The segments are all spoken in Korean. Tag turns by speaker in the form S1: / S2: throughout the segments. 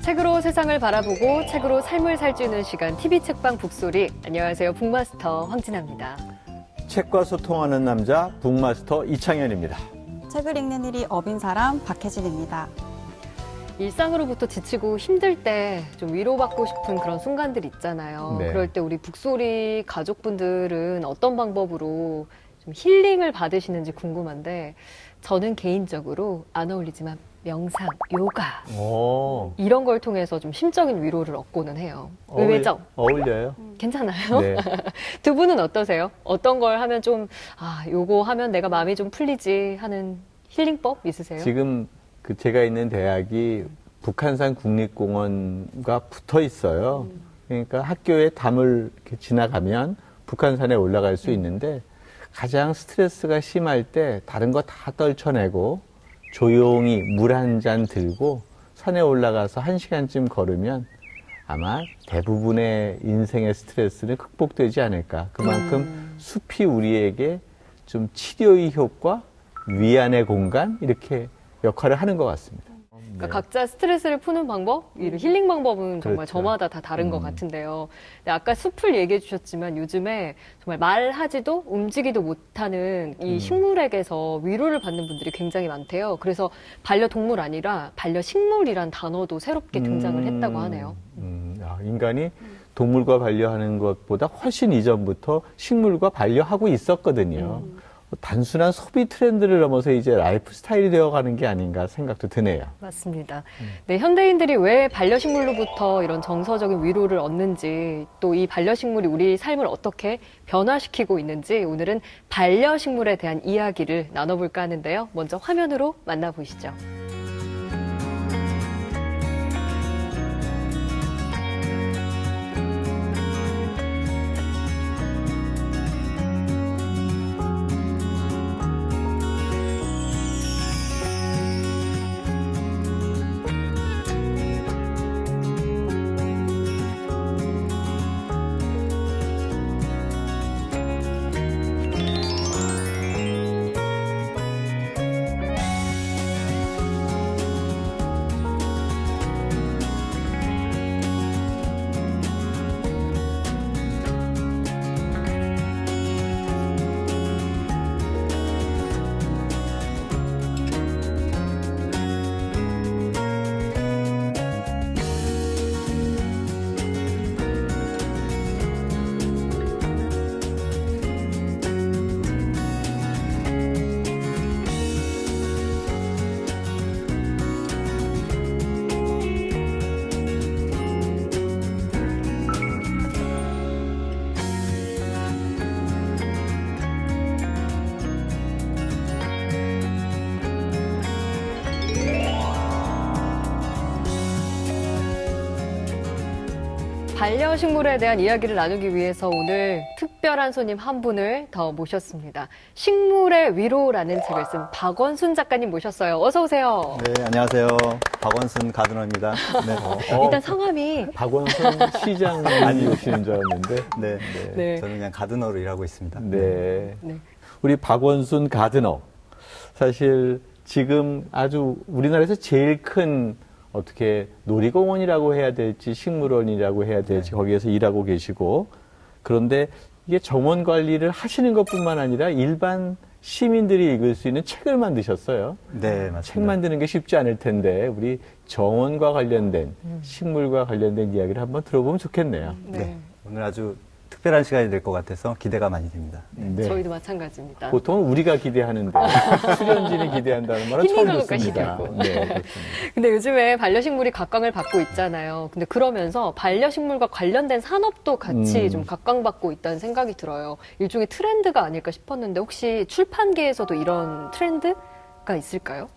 S1: 책으로 세상을 바라보고 책으로 삶을 살찌우는 시간 TV 책방 북소리. 안녕하세요. 북마스터 황진아입니다.
S2: 책과 소통하는 남자 북마스터 이창현입니다.
S3: 책을 읽는 일이 업인 사람 박혜진입니다.
S1: 일상으로부터 지치고 힘들 때 좀 위로받고 싶은 그런 순간들 있잖아요.
S2: 네.
S1: 그럴 때 우리 북소리 가족분들은 어떤 방법으로 좀 힐링을 받으시는지 궁금한데 저는 개인적으로 안 어울리지만 명상, 요가
S2: 오,
S1: 이런 걸 통해서 좀 심적인 위로를 얻고는 해요. 의외죠?
S2: 어울려요.
S1: 괜찮아요?
S2: 네.
S1: 두 분은 어떠세요? 어떤 걸 하면 좀, 요거 하면 내가 마음이 좀 풀리지 하는 힐링법 있으세요?
S2: 지금 제가 있는 대학이 북한산 국립공원과 붙어 있어요. 그러니까 학교에 담을 이렇게 지나가면 북한산에 올라갈 수 있는데 가장 스트레스가 심할 때 다른 거 다 떨쳐내고 조용히 물 한 잔 들고 산에 올라가서 1시간쯤 걸으면 아마 대부분의 인생의 스트레스는 극복되지 않을까. 그만큼 숲이 우리에게 좀 치료의 효과, 위안의 공간 이렇게 역할을 하는 것 같습니다.
S1: 그러니까 각자 스트레스를 푸는 방법, 이 힐링 방법은 정말
S2: 그렇죠.
S1: 저마다 다 다른 것 같은데요. 근데 아까 숲을 얘기해 주셨지만 요즘에 정말 말하지도 움직이도 못하는 이 식물에게서 위로를 받는 분들이 굉장히 많대요. 그래서 반려동물 아니라 반려식물이란 단어도 새롭게 등장을 했다고 하네요.
S2: 인간이 동물과 반려하는 것보다 훨씬 이전부터 식물과 반려하고 있었거든요. 단순한 소비 트렌드를 넘어서 이제 라이프 스타일이 되어가는 게 아닌가 생각도 드네요.
S1: 맞습니다. 네, 현대인들이 왜 반려식물로부터 이런 정서적인 위로를 얻는지 또 이 반려식물이 우리 삶을 어떻게 변화시키고 있는지 오늘은 반려식물에 대한 이야기를 나눠볼까 하는데요. 먼저 화면으로 만나보시죠. 반려식물에 대한 이야기를 나누기 위해서 오늘 특별한 손님 한 분을 더 모셨습니다. 식물의 위로라는 책을 쓴 박원순 작가님 모셨어요. 어서 오세요.
S4: 네, 안녕하세요. 박원순 가드너입니다. 네.
S1: 일단 성함이
S2: 박원순 시장님이 오시는 줄 알았는데.
S4: 네,
S1: 네.
S4: 저는 그냥 가드너로 일하고 있습니다.
S2: 네.
S1: 네.
S2: 우리 박원순 가드너. 사실 지금 아주 우리나라에서 제일 큰 어떻게 놀이공원이라고 해야 될지 식물원이라고 해야 될지 거기에서 일하고 계시고 그런데 이게 정원 관리를 하시는 것뿐만 아니라 일반 시민들이 읽을 수 있는 책을 만드셨어요.
S4: 네, 맞습니다.
S2: 책 만드는 게 쉽지 않을 텐데 우리 정원과 관련된 식물과 관련된 이야기를 한번 들어보면 좋겠네요.
S4: 네. 오늘 아주 특별한 시간이 될 것 같아서 기대가 많이 됩니다.
S2: 네.
S1: 저희도 마찬가지입니다.
S2: 보통은 우리가 기대하는데 출연진이 기대한다는 말은 처음
S1: 힐링하고가
S2: 듣습니다.
S1: 시작하고.
S2: 네, 그렇습니다.
S1: 근데 요즘에 반려식물이 각광을 받고 있잖아요. 근데 그러면서 반려식물과 관련된 산업도 같이 좀 각광받고 있다는 생각이 들어요. 일종의 트렌드가 아닐까 싶었는데 혹시 출판계에서도 이런 트렌드가 있을까요?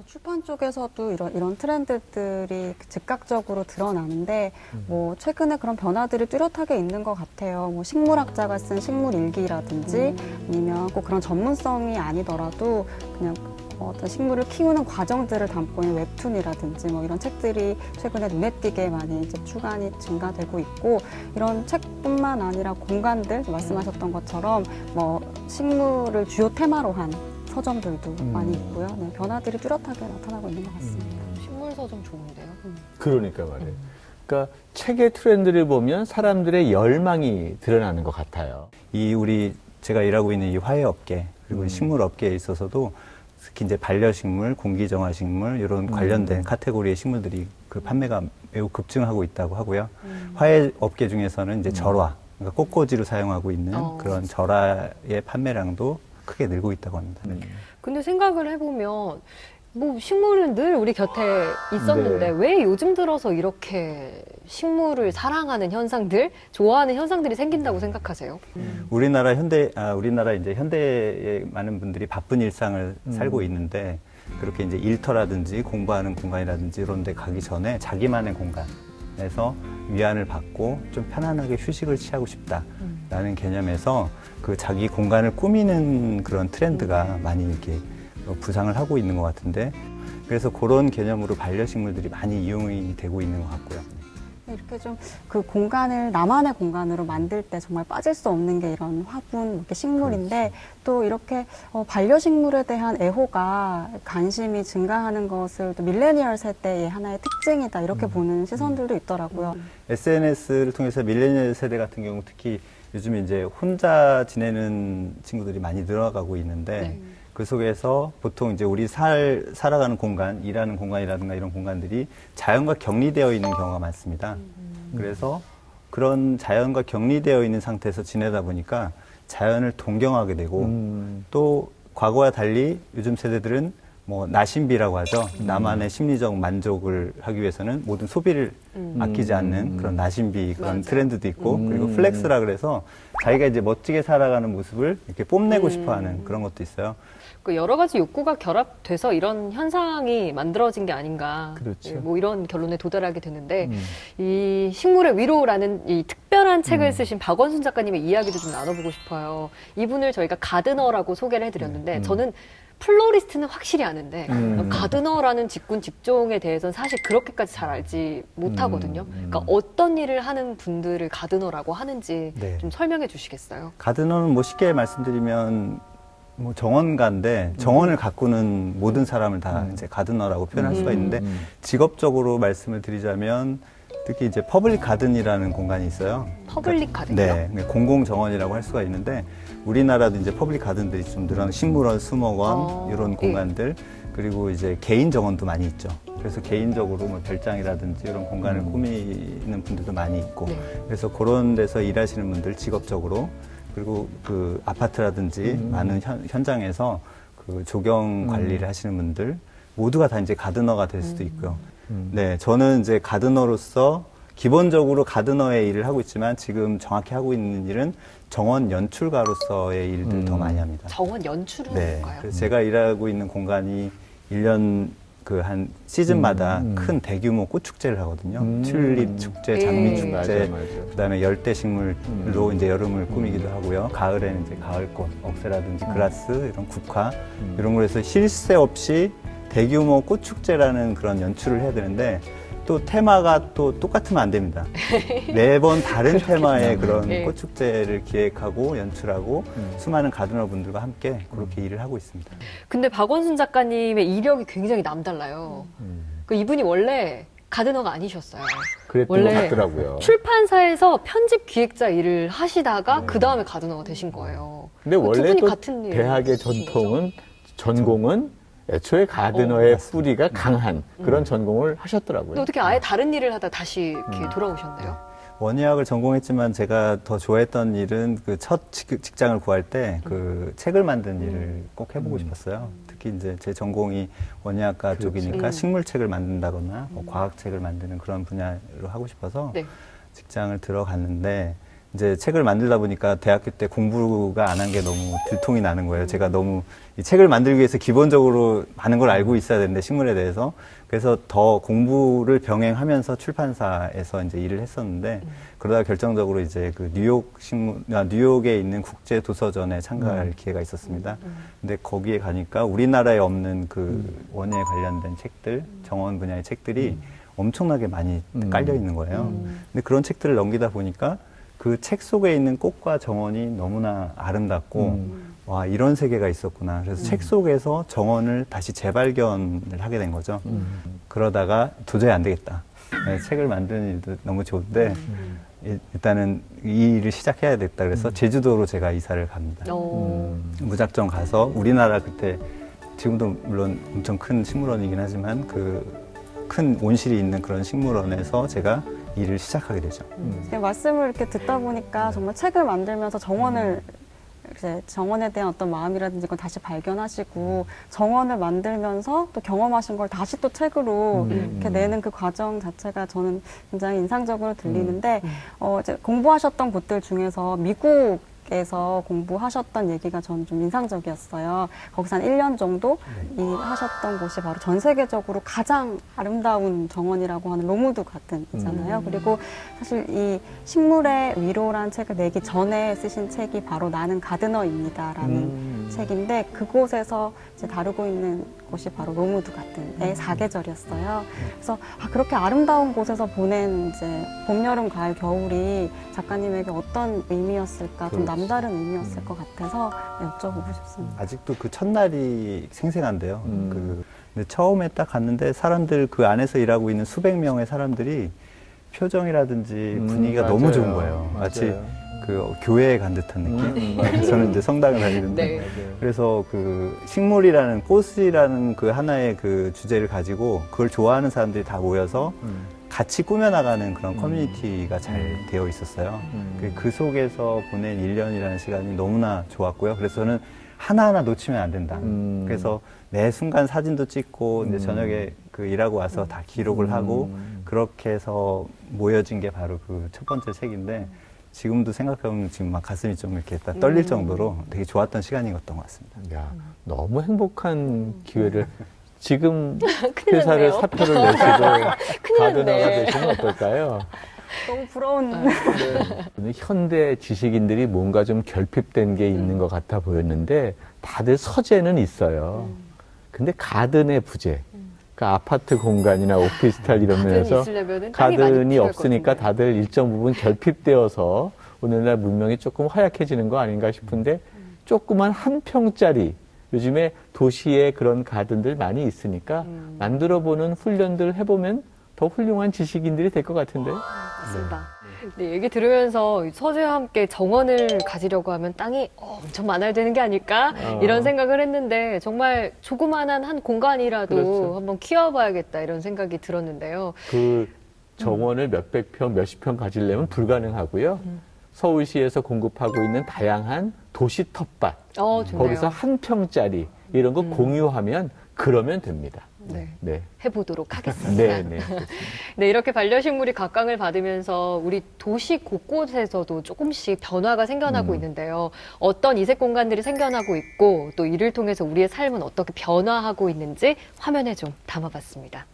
S3: 출판 쪽에서도 이런 트렌드들이 즉각적으로 드러나는데 뭐 최근에 그런 변화들이 뚜렷하게 있는 것 같아요. 뭐 식물학자가 쓴 식물 일기라든지 아니면 꼭 그런 전문성이 아니더라도 그냥 어떤 식물을 키우는 과정들을 담고 있는 웹툰이라든지 뭐 이런 책들이 최근에 눈에 띄게 많이 이제 출간이 증가되고 있고 이런 책뿐만 아니라 공간들 말씀하셨던 것처럼 뭐 식물을 주요 테마로 한 서점들도 많이 있고요. 네, 변화들이 뚜렷하게 나타나고 있는 것 같습니다.
S1: 식물 서점 좋은데요.
S2: 그러니까 말이에요. 그러니까 책의 트렌드를 보면 사람들의 열망이 드러나는 것 같아요.
S4: 제가 일하고 있는 이 화훼 업계 그리고 이 식물 업계에 있어서도 특히 이제 반려식물, 공기정화식물 이런 관련된 카테고리의 식물들이 그 판매가 매우 급증하고 있다고 하고요. 화훼 업계 중에서는 이제 절화, 그러니까 꽃꽂이로 사용하고 있는 그런 절화의 판매량도 크게 늘고 있다고 합니다.
S1: 근데 생각을 해보면 뭐 식물은 늘 우리 곁에 있었는데
S2: 네.
S1: 왜 요즘 들어서 이렇게 식물을 사랑하는 현상들, 좋아하는 현상들이 생긴다고 생각하세요?
S4: 우리나라 이제 현대의 많은 분들이 바쁜 일상을 살고 있는데 그렇게 이제 일터라든지 공부하는 공간이라든지 이런 데 가기 전에 자기만의 공간에서 위안을 받고 좀 편안하게 휴식을 취하고 싶다라는 개념에서 그 자기 공간을 꾸미는 그런 트렌드가 많이 이렇게 부상을 하고 있는 것 같은데 그래서 그런 개념으로 반려식물들이 많이 이용이 되고 있는 것 같고요.
S3: 이렇게 좀 그 공간을 나만의 공간으로 만들 때 정말 빠질 수 없는 게 이런 화분, 이렇게 식물인데 또 이렇게 반려식물에 대한 애호가 관심이 증가하는 것을 또 밀레니얼 세대의 하나의 특징이다 이렇게 보는 시선들도 있더라고요.
S4: SNS를 통해서 밀레니얼 세대 같은 경우 특히 요즘 이제 혼자 지내는 친구들이 많이 늘어가고 있는데
S1: 네.
S4: 그 속에서 보통 이제 우리 살아가는 공간, 일하는 공간이라든가 이런 공간들이 자연과 격리되어 있는 경우가 많습니다. 그래서 그런 자연과 격리되어 있는 상태에서 지내다 보니까 자연을 동경하게 되고 또 과거와 달리 요즘 세대들은 뭐 나심비라고 하죠. 나만의 심리적 만족을 하기 위해서는 모든 소비를 아끼지 않는 그런 나심비 그런
S1: 맞아요.
S4: 트렌드도 있고 그리고 플렉스라 그래서 자기가 이제 멋지게 살아가는 모습을 이렇게 뽐내고 싶어하는 그런 것도 있어요.
S1: 그 여러 가지 욕구가 결합돼서 이런 현상이 만들어진 게 아닌가.
S2: 그렇죠.
S1: 예, 뭐 이런 결론에 도달하게 되는데 이 식물의 위로라는 이 특별한 책을 쓰신 박원순 작가님의 이야기도 좀 나눠보고 싶어요. 이분을 저희가 가드너라고 소개를 해드렸는데 저는 플로리스트는 확실히 아는데 가드너라는 직종에 대해서는 사실 그렇게까지 잘 알지 못하거든요. 그러니까 어떤 일을 하는 분들을 가드너라고 하는지
S4: 네.
S1: 좀 설명해 주시겠어요?
S4: 가드너는 뭐 쉽게 말씀드리면 뭐 정원가인데 정원을 가꾸는 모든 사람을 다 이제 가드너라고 표현할 수가 있는데 직업적으로 말씀을 드리자면 특히 이제 퍼블릭 가든이라는 공간이 있어요.
S1: 퍼블릭 가든이요?
S4: 네, 공공 정원이라고 할 수가 있는데 우리나라도 이제 퍼블릭 가든들이 좀 늘어나는 식물원, 수목원 이런 공간들 그리고 이제 개인 정원도 많이 있죠. 그래서 개인적으로 뭐 별장이라든지 이런 공간을 꾸미는 분들도 많이 있고
S1: 네.
S4: 그래서 그런 데서 일하시는 분들 직업적으로 그리고 그 아파트라든지 많은 현장에서 그 조경 관리를 하시는 분들 모두가 다 이제 가드너가 될 수도 있고요. 네, 저는 이제 가드너로서 기본적으로 가드너의 일을 하고 있지만 지금 정확히 하고 있는 일은 정원 연출가로서의 일들 더 많이 합니다.
S1: 정원 연출은
S4: 네,
S1: 뭔가요?
S4: 그래서 제가 일하고 있는 공간이 1년 그 한 시즌마다 큰 대규모 꽃 축제를 하거든요. 튤립 축제, 장미 축제,
S2: 맞아.
S4: 그다음에 열대 식물로 이제 여름을 꾸미기도 하고요. 가을에는 이제 가을꽃, 억새라든지 그라스 이런 국화 이런 걸 해서 쉴 새 없이 대규모 꽃 축제라는 그런 연출을 해야 되는데 또 테마가 또 똑같으면 안 됩니다. 매번 다른 테마의 그런
S1: 네.
S4: 꽃 축제를 기획하고 연출하고 수많은 가드너 분들과 함께 그렇게 일을 하고 있습니다.
S1: 근데 박원순 작가님의 이력이 굉장히 남달라요. 그 이분이 원래 가드너가 아니셨어요.
S2: 그랬던 것
S1: 원래
S2: 같더라고요.
S1: 출판사에서 편집 기획자 일을 하시다가 그 다음에 가드너가 되신 거예요.
S2: 근데
S1: 두
S2: 원래
S1: 분이
S2: 또
S1: 같은 일
S2: 대학의
S1: 하신
S2: 전통은 전공은 애초에 가드너의
S4: 맞습니다.
S2: 뿌리가 강한 그런 전공을 하셨더라고요.
S1: 근데 어떻게 아예 다른 일을 하다 다시 이렇게 돌아오셨나요?
S4: 원예학을 전공했지만 제가 더 좋아했던 일은 그 첫 직장을 구할 때 그 책을 만든 일을 꼭 해보고 싶었어요. 특히 이제 제 전공이 원예학과 쪽이니까 식물책을 만든다거나 뭐 과학책을 만드는 그런 분야로 하고 싶어서
S1: 네.
S4: 직장을 들어갔는데 이제 책을 만들다 보니까 대학교 때 공부가 안 한 게 너무 들통이 나는 거예요. 제가 너무 이 책을 만들기 위해서 기본적으로 많은 걸 알고 있어야 되는데 식물에 대해서 그래서 더 공부를 병행하면서 출판사에서 이제 일을 했었는데 그러다 결정적으로 이제 그 뉴욕에 있는 국제 도서전에 참가할 기회가 있었습니다. 근데 거기에 가니까 우리나라에 없는 그 원예 관련된 책들, 정원 분야의 책들이 엄청나게 많이 깔려 있는 거예요. 근데 그런 책들을 넘기다 보니까 그 책 속에 있는 꽃과 정원이 너무나 아름답고 와, 이런 세계가 있었구나. 그래서 책 속에서 정원을 다시 재발견을 하게 된 거죠. 그러다가 도저히 안 되겠다. 네, 책을 만드는 일도 너무 좋은데 일단은 이 일을 시작해야 됐다. 그래서 제주도로 제가 이사를 갑니다. 무작정 가서 우리나라 그때 지금도 물론 엄청 큰 식물원이긴 하지만 그 큰 온실이 있는 그런 식물원에서 제가 일을 시작하게 되죠.
S3: 지금 말씀을 이렇게 듣다 보니까 정말 책을 만들면서 정원을 이제 정원에 대한 어떤 마음이라든지 그걸 다시 발견하시고 정원을 만들면서 또 경험하신 걸 다시 또 책으로 이렇게 내는 그 과정 자체가 저는 굉장히 인상적으로 들리는데 이제 공부하셨던 곳들 중에서 미국에서 공부하셨던 얘기가 저는 좀 인상적이었어요. 거기서 한 1년 정도 일하셨던 곳이 바로 전 세계적으로 가장 아름다운 정원이라고 하는 로무드 가든이잖아요. 그리고 사실 이 식물의 위로란 책을 내기 전에 쓰신 책이 바로 나는 가드너입니다라는 책인데 그곳에서 이제 다루고 있는 곳이 바로 로무드 가든의 사계절이었어요. 그래서 그렇게 아름다운 곳에서 보낸 이제 봄, 여름, 가을, 겨울이 작가님에게 어떤 의미였을까, 좀
S2: 그렇지.
S3: 남다른 의미였을 것 같아서 여쭤보고 싶습니다.
S4: 아직도 그 첫날이 생생한데요. 근데 처음에 딱 갔는데 사람들 그 안에서 일하고 있는 수백 명의 사람들이 표정이라든지 분위기가
S2: 맞아요.
S4: 너무 좋은 거예요. 마치
S2: 맞아요.
S4: 그 교회에 간 듯한 느낌.
S2: 맞아요.
S4: 저는 이제 성당을 다니는데
S1: 네.
S4: 그래서 그 식물이라는 꽃이라는 그 하나의 그 주제를 가지고 그걸 좋아하는 사람들이 다 모여서 같이 꾸며나가는 그런 커뮤니티가 잘 되어 있었어요. 그 속에서 보낸 1년이라는 시간이 너무나 좋았고요. 그래서 저는 하나하나 놓치면 안 된다. 그래서 매 순간 사진도 찍고 이제 저녁에 그 일하고 와서 다 기록을 하고 그렇게 해서 모여진 게 바로 그 첫 번째 책인데 지금도 생각해보면 지금 막 가슴이 좀 이렇게 딱 떨릴 정도로 되게 좋았던 시간이었던 것 같습니다.
S2: 야, 너무 행복한 기회를 지금
S1: 큰일
S2: 회사를
S1: 났네요.
S2: 사표를 내시고
S1: 큰일
S2: 가드너가
S1: 났네.
S2: 되시면 어떨까요?
S3: 너무 부러운
S2: 현대 지식인들이 뭔가 좀 결핍된 게 있는 것 같아 보였는데 다들 서재는 있어요. 근데 가든의 부재. 그러니까 아파트 공간이나 오피스텔
S1: 가든이
S2: 이러면서
S1: 있으려면은 땅이 많이
S2: 가든이
S1: 필요할
S2: 없으니까
S1: 것 같은데.
S2: 다들 일정 부분 결핍되어서 오늘날 문명이 조금 허약해지는 거 아닌가 싶은데 조그만 한 평짜리 요즘에 도시에 그런 가든들 많이 있으니까 만들어보는 훈련들 해보면 더 훌륭한 지식인들이 될 것 같은데요.
S1: 맞습니다. 네, 얘기 들으면서 서재와 함께 정원을 가지려고 하면 땅이 엄청 많아야 되는 게 아닐까? 이런 생각을 했는데 정말 조그만한 한 공간이라도
S2: 그렇죠.
S1: 한번 키워봐야겠다 이런 생각이 들었는데요.
S2: 그 정원을 몇백 평, 몇십 평 가지려면 불가능하고요. 서울시에서 공급하고 있는 다양한 도시 텃밭,
S1: 좋네요.
S2: 거기서 한 평짜리 이런 거 공유하면 그러면 됩니다.
S1: 네.
S2: 네.
S1: 해보도록 하겠습니다.
S2: 네, 네.
S1: 네, 이렇게 반려식물이 각광을 받으면서 우리 도시 곳곳에서도 조금씩 변화가 생겨나고 있는데요. 어떤 이색 공간들이 생겨나고 있고 또 이를 통해서 우리의 삶은 어떻게 변화하고 있는지 화면에 좀 담아봤습니다.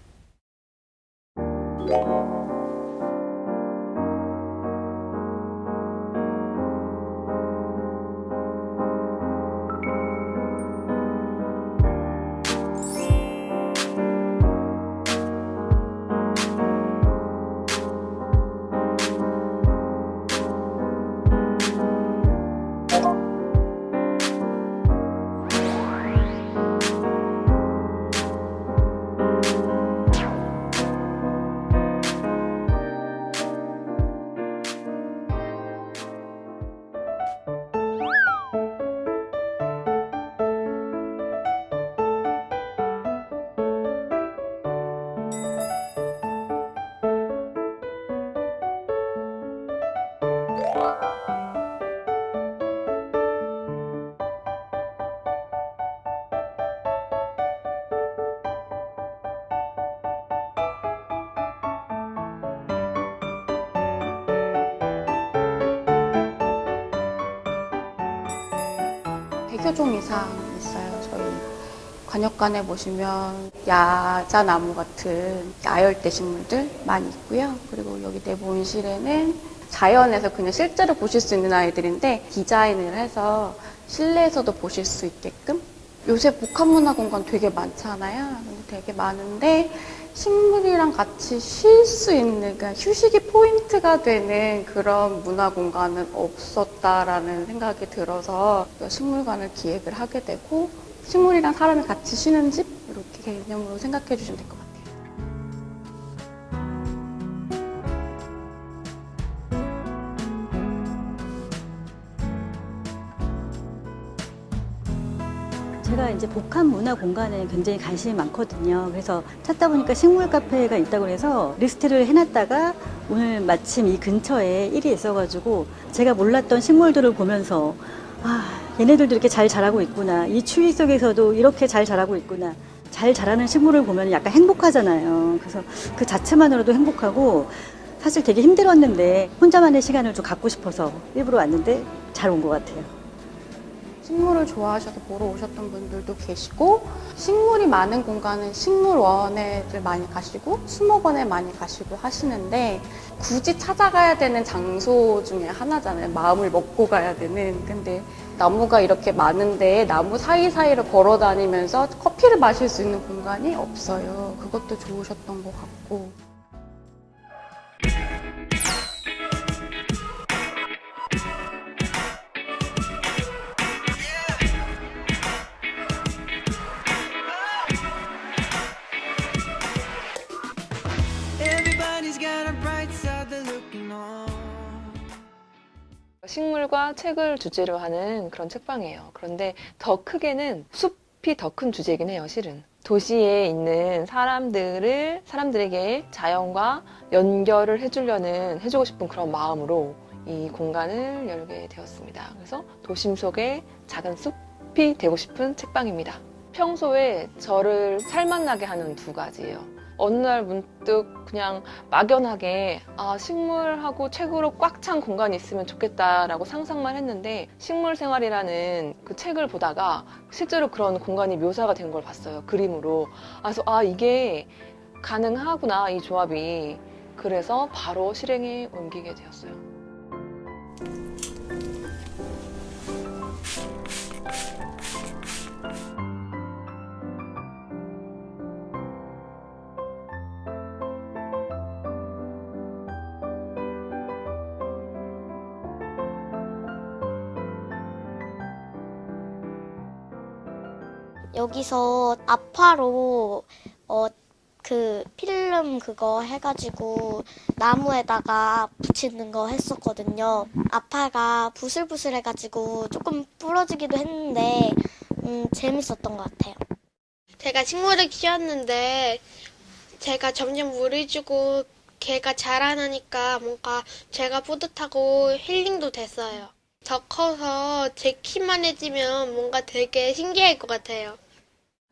S5: 백여 종 이상 있어요. 저희 관역관에 보시면 야자나무 같은 아열대 식물들 많이 있고요. 그리고 여기 내부 온실에는 자연에서 그냥 실제로 보실 수 있는 아이들인데 디자인을 해서 실내에서도 보실 수 있게끔 요새 복합문화공간 되게 많잖아요. 되게 많은데 식물이랑 같이 쉴 수 있는, 그러니까 휴식이 포인트가 되는 그런 문화공간은 없었다라는 생각이 들어서 식물관을 기획을 하게 되고, 식물이랑 사람이 같이 쉬는 집, 이렇게 개념으로 생각해 주시면 될 것 같아요.
S6: 제가 이제 복합 문화 공간에 굉장히 관심이 많거든요. 그래서 찾다 보니까 식물 카페가 있다고 해서 리스트를 해놨다가 오늘 마침 이 근처에 일이 있어가지고 제가 몰랐던 식물들을 보면서 얘네들도 이렇게 잘 자라고 있구나. 이 추위 속에서도 이렇게 잘 자라고 있구나. 잘 자라는 식물을 보면 약간 행복하잖아요. 그래서 그 자체만으로도 행복하고 사실 되게 힘들었는데 혼자만의 시간을 좀 갖고 싶어서 일부러 왔는데 잘 온 것 같아요.
S5: 식물을 좋아하셔서 보러 오셨던 분들도 계시고, 식물이 많은 공간은 식물원에들 많이 가시고 수목원에 많이 가시고 하시는데, 굳이 찾아가야 되는 장소 중에 하나잖아요. 마음을 먹고 가야 되는. 근데 나무가 이렇게 많은데 나무 사이사이를 걸어 다니면서 커피를 마실 수 있는 공간이 없어요. 그것도 좋으셨던 것 같고.
S7: Everybody's got a bright side they're looking on.
S8: 식물과 책을 주제로 하는 그런 책방이에요. 그런데 더 크게는 숲이 더 큰 주제이긴 해요, 실은. 도시에 있는 사람들에게 자연과 연결을 해주고 싶은 그런 마음으로 이 공간을 열게 되었습니다. 그래서 도심 속의 작은 숲이 되고 싶은 책방입니다. 평소에 저를 살맛나게 하는 두 가지예요. 어느 날 문득 그냥 막연하게 식물하고 책으로 꽉 찬 공간이 있으면 좋겠다라고 상상만 했는데, 식물 생활이라는 그 책을 보다가 실제로 그런 공간이 묘사가 된 걸 봤어요, 그림으로. 그래서 이게 가능하구나, 이 조합이. 그래서 바로 실행에 옮기게 되었어요.
S9: 여기서 아파로 그 필름 그거 해가지고 나무에다가 붙이는 거 했었거든요. 아파가 부슬부슬해가지고 조금 부러지기도 했는데 재밌었던 것 같아요.
S10: 제가 식물을 키웠는데 제가 점점 물을 주고 걔가 자라나니까 뭔가 제가 뿌듯하고 힐링도 됐어요. 더 커서 제 키만 해지면 뭔가 되게 신기할 것 같아요.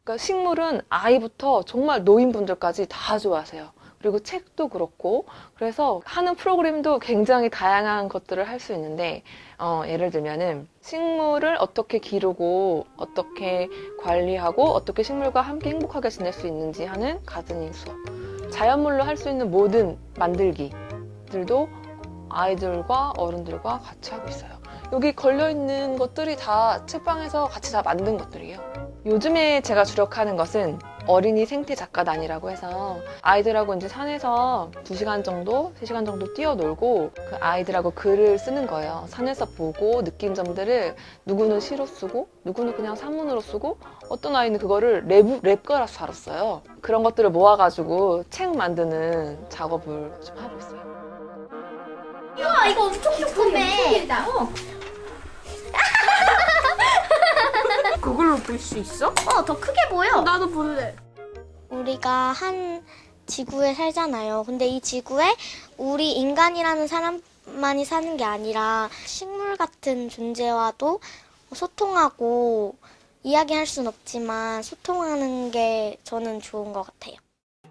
S8: 그러니까 식물은 아이부터 정말 노인분들까지 다 좋아하세요. 그리고 책도 그렇고, 그래서 하는 프로그램도 굉장히 다양한 것들을 할 수 있는데, 예를 들면은 식물을 어떻게 기르고 어떻게 관리하고 어떻게 식물과 함께 행복하게 지낼 수 있는지 하는 가드닝 수업, 자연물로 할 수 있는 모든 만들기들도 아이들과 어른들과 같이 하고 있어요. 여기 걸려있는 것들이 다 책방에서 같이 다 만든 것들이에요. 요즘에 제가 주력하는 것은 어린이 생태 작가단이라고 해서 아이들하고 이제 산에서 2시간 정도, 3시간 정도 뛰어놀고 그 아이들하고 글을 쓰는 거예요. 산에서 보고 느낀 점들을 누구는 시로 쓰고 누구는 그냥 산문으로 쓰고 어떤 아이는 그거를 랩가라서 알았어요. 그런 것들을 모아가지고 책 만드는 작업을 좀 하고 있어요.
S9: 이거 엄청 조그매.
S10: 그걸로 볼 수 있어?
S9: 더 크게 보여.
S10: 나도 볼래.
S9: 우리가 한 지구에 살잖아요. 근데 이 지구에 우리 인간이라는 사람만이 사는 게 아니라 식물 같은 존재와도 소통하고 이야기할 순 없지만 소통하는 게 저는 좋은 것 같아요.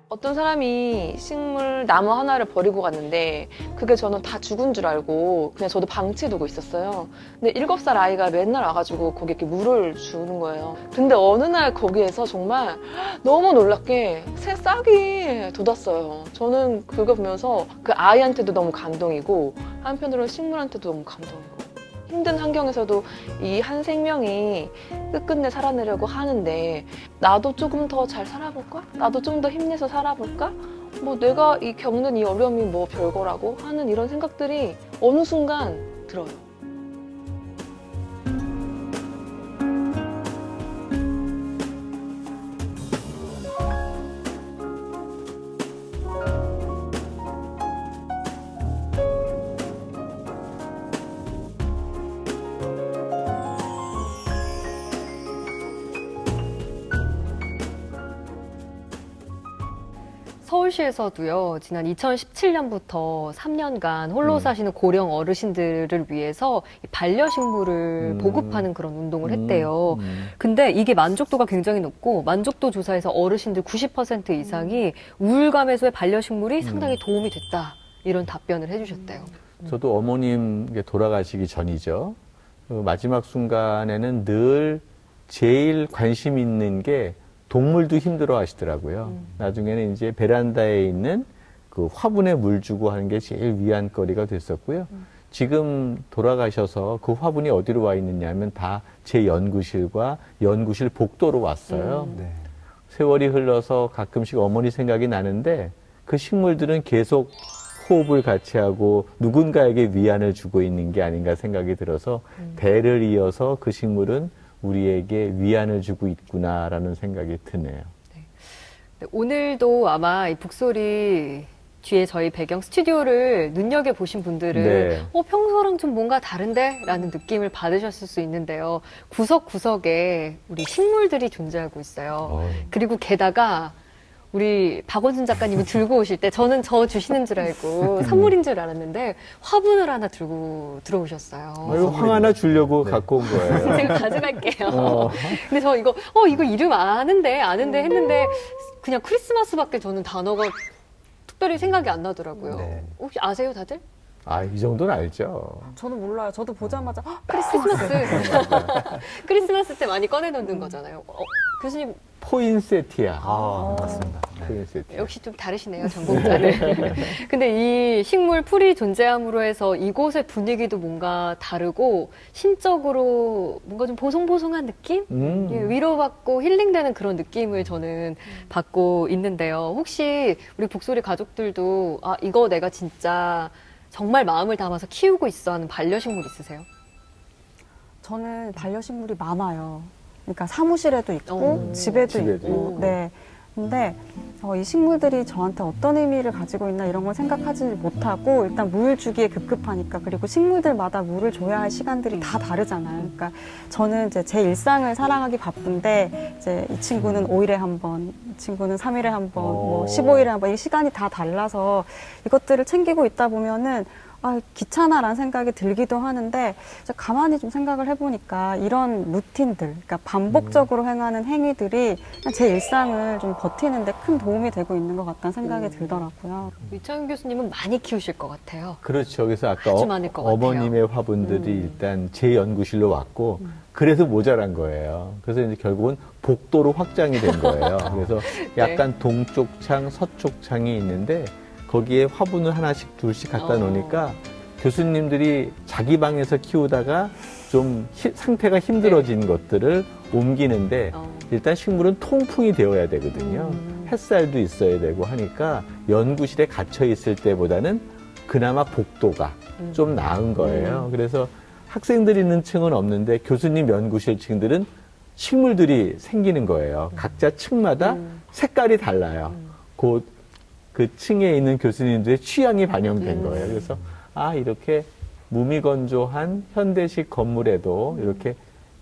S8: 어떤 사람이 식물 나무 하나를 버리고 갔는데 그게 저는 다 죽은 줄 알고 그냥 저도 방치해두고 있었어요. 근데 7살 아이가 맨날 와가지고 거기에 이렇게 물을 주는 거예요. 근데 어느 날 거기에서 정말 너무 놀랍게 새 싹이 돋았어요. 저는 그거 보면서 그 아이한테도 너무 감동이고 한편으로는 식물한테도 너무 감동이고 힘든 환경에서도 이 한 생명이 끝끝내 살아내려고 하는데 나도 조금 더 잘 살아볼까? 나도 좀 더 힘내서 살아볼까? 뭐 내가 이 겪는 이 어려움이 뭐 별거라고 하는 이런 생각들이 어느 순간 들어요.
S1: 서울시에서도요, 지난 2017년부터 3년간 홀로 사시는 고령 어르신들을 위해서 이 반려식물을 보급하는 그런 운동을 했대요. 근데 이게 만족도가 굉장히 높고, 만족도 조사에서 어르신들 90% 이상이 우울감 해소에 반려식물이 상당히 도움이 됐다. 이런 답변을 해주셨대요.
S2: 저도 어머님 돌아가시기 전이죠. 그 마지막 순간에는 늘 제일 관심 있는 게 동물도 힘들어 하시더라고요. 나중에는 이제 베란다에 있는 그 화분에 물 주고 하는 게 제일 위안거리가 됐었고요. 지금 돌아가셔서 그 화분이 어디로 와 있느냐 하면 다 제 연구실과 연구실 복도로 왔어요.
S4: 네.
S2: 세월이 흘러서 가끔씩 어머니 생각이 나는데 그 식물들은 계속 호흡을 같이 하고 누군가에게 위안을 주고 있는 게 아닌가 생각이 들어서 대를 이어서 그 식물은 우리에게 위안을 주고 있구나라는 생각이 드네요.
S1: 네, 오늘도 아마 이 북소리 뒤에 저희 배경 스튜디오를 눈여겨보신 분들은
S2: 네.
S1: 평소랑 좀 뭔가 다른데? 라는 느낌을 받으셨을 수 있는데요. 구석구석에 우리 식물들이 존재하고 있어요. 그리고 게다가 우리 박원순 작가님이 들고 오실 때 저는 저 주시는 줄 알고 선물인 줄 알았는데 화분을 하나 들고 들어오셨어요.
S2: 이거 황 하나 주려고 갖고 온 거예요.
S1: 제가 가져갈게요. 근데 저 이거 이름 아는데 했는데 그냥 크리스마스밖에 저는 단어가 특별히 생각이 안 나더라고요.
S4: 네.
S1: 혹시 아세요, 다들?
S2: 아, 이 정도는 알죠.
S3: 저는 몰라요. 저도 보자마자
S1: 크리스마스. 크리스마스 때 많이 꺼내놓는 거잖아요. 교수님
S2: 포인세티아.
S4: 맞습니다. 네.
S2: 포인세티아.
S1: 역시 좀 다르시네요, 전공자는. 근데 이 식물 풀이 존재함으로 해서 이곳의 분위기도 뭔가 다르고 심적으로 뭔가 좀 보송보송한 느낌? 예, 위로받고 힐링되는 그런 느낌을 저는 받고 있는데요. 혹시 우리 북소리 가족들도 이거 내가 진짜 정말 마음을 담아서 키우고 있어 하는 반려식물 있으세요?
S3: 저는 반려식물이 많아요. 그러니까 사무실에도 있고 집에도 있고. 네. 근데 이 식물들이 저한테 어떤 의미를 가지고 있나 이런 걸 생각하지 못하고 일단 물 주기에 급급하니까 그리고 식물들마다 물을 줘야 할 시간들이 다 다르잖아요. 그러니까 저는 이제 제 일상을 살아가기 바쁜데 이제 이 친구는 5일에 한 번, 이 친구는 3일에 한 번, 뭐 15일에 한 번 이 시간이 다 달라서 이것들을 챙기고 있다 보면은 귀찮아라는 생각이 들기도 하는데 가만히 좀 생각을 해보니까 이런 루틴들, 그러니까 반복적으로 행하는 행위들이 그냥 제 일상을 좀 버티는데 큰 도움이 되고 있는 것 같다는 생각이 들더라고요.
S1: 이창윤 교수님은 많이 키우실 것 같아요.
S2: 그렇죠. 그래서 아까
S1: 아주 많을 것 같아요.
S2: 어머님의 화분들이 일단 제 연구실로 왔고 그래서 모자란 거예요. 그래서 이제 결국은 복도로 확장이 된 거예요. 그래서 약간 동쪽 창, 서쪽 창이 있는데 거기에 화분을 하나씩 둘씩 갖다 놓으니까 교수님들이 자기 방에서 키우다가 좀 상태가 힘들어진 것들을 옮기는데 일단 식물은 통풍이 되어야 되거든요. 햇살도 있어야 되고 하니까 연구실에 갇혀 있을 때보다는 그나마 복도가 좀 나은 거예요. 그래서 학생들이 있는 층은 없는데 교수님 연구실 층들은 식물들이 생기는 거예요. 각자 층마다 색깔이 달라요. 그 층에 있는 교수님들의 취향이 반영된 거예요. 그래서 이렇게 무미건조한 현대식 건물에도 이렇게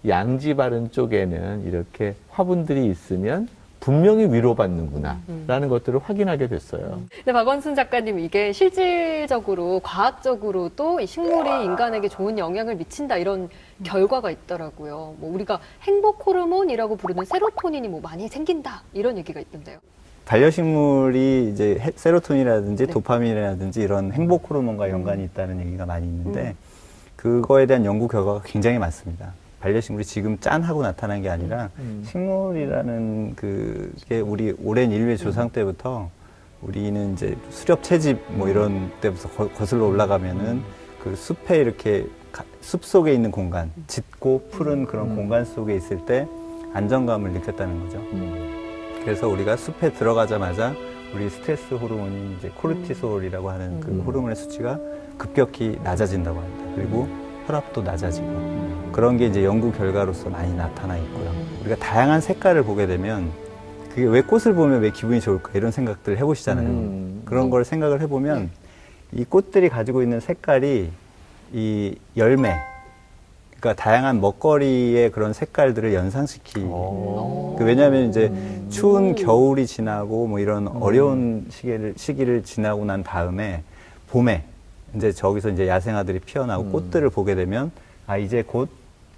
S2: 양지 바른 쪽에는 이렇게 화분들이 있으면 분명히 위로받는구나 라는 것들을 확인하게 됐어요.
S1: 근데 박원순 작가님 이게 실질적으로 과학적으로도 이 식물이 인간에게 좋은 영향을 미친다 이런 결과가 있더라고요. 뭐 우리가 행복 호르몬이라고 부르는 세로토닌이 뭐 많이 생긴다 이런 얘기가 있던데요.
S4: 반려식물이 이제 세로토닌이라든지
S1: 네.
S4: 도파민이라든지 이런 행복 호르몬과 연관이 있다는 얘기가 많이 있는데 그거에 대한 연구 결과가 굉장히 많습니다. 반려식물이 지금 짠하고 나타난 게 아니라 식물이라는 그게 우리 오랜 인류의 조상 때부터 우리는 이제 수렵 채집 뭐 이런 때부터 거슬러 올라가면은 그 숲에 이렇게 숲 속에 있는 공간, 짙고 푸른 그런 공간 속에 있을 때 안정감을 느꼈다는 거죠. 그래서 우리가 숲에 들어가자마자 우리 스트레스 호르몬이 이제 코르티솔이라고 하는 그 호르몬의 수치가 급격히 낮아진다고 합니다. 그리고 혈압도 낮아지고 그런 게 이제 연구 결과로서 많이 나타나 있고요. 우리가 다양한 색깔을 보게 되면 그게 왜 꽃을 보면 왜 기분이 좋을까 이런 생각들을 해보시잖아요. 그런 걸 생각을 해보면 이 꽃들이 가지고 있는 색깔이 이 열매, 그러니까 다양한 먹거리의 그런 색깔들을 연상시키고 왜냐하면 이제 추운 겨울이 지나고 뭐 이런 어려운 시기를 지나고 난 다음에 봄에 이제 저기서 이제 야생화들이 피어나고 꽃들을 보게 되면 아 이제 곧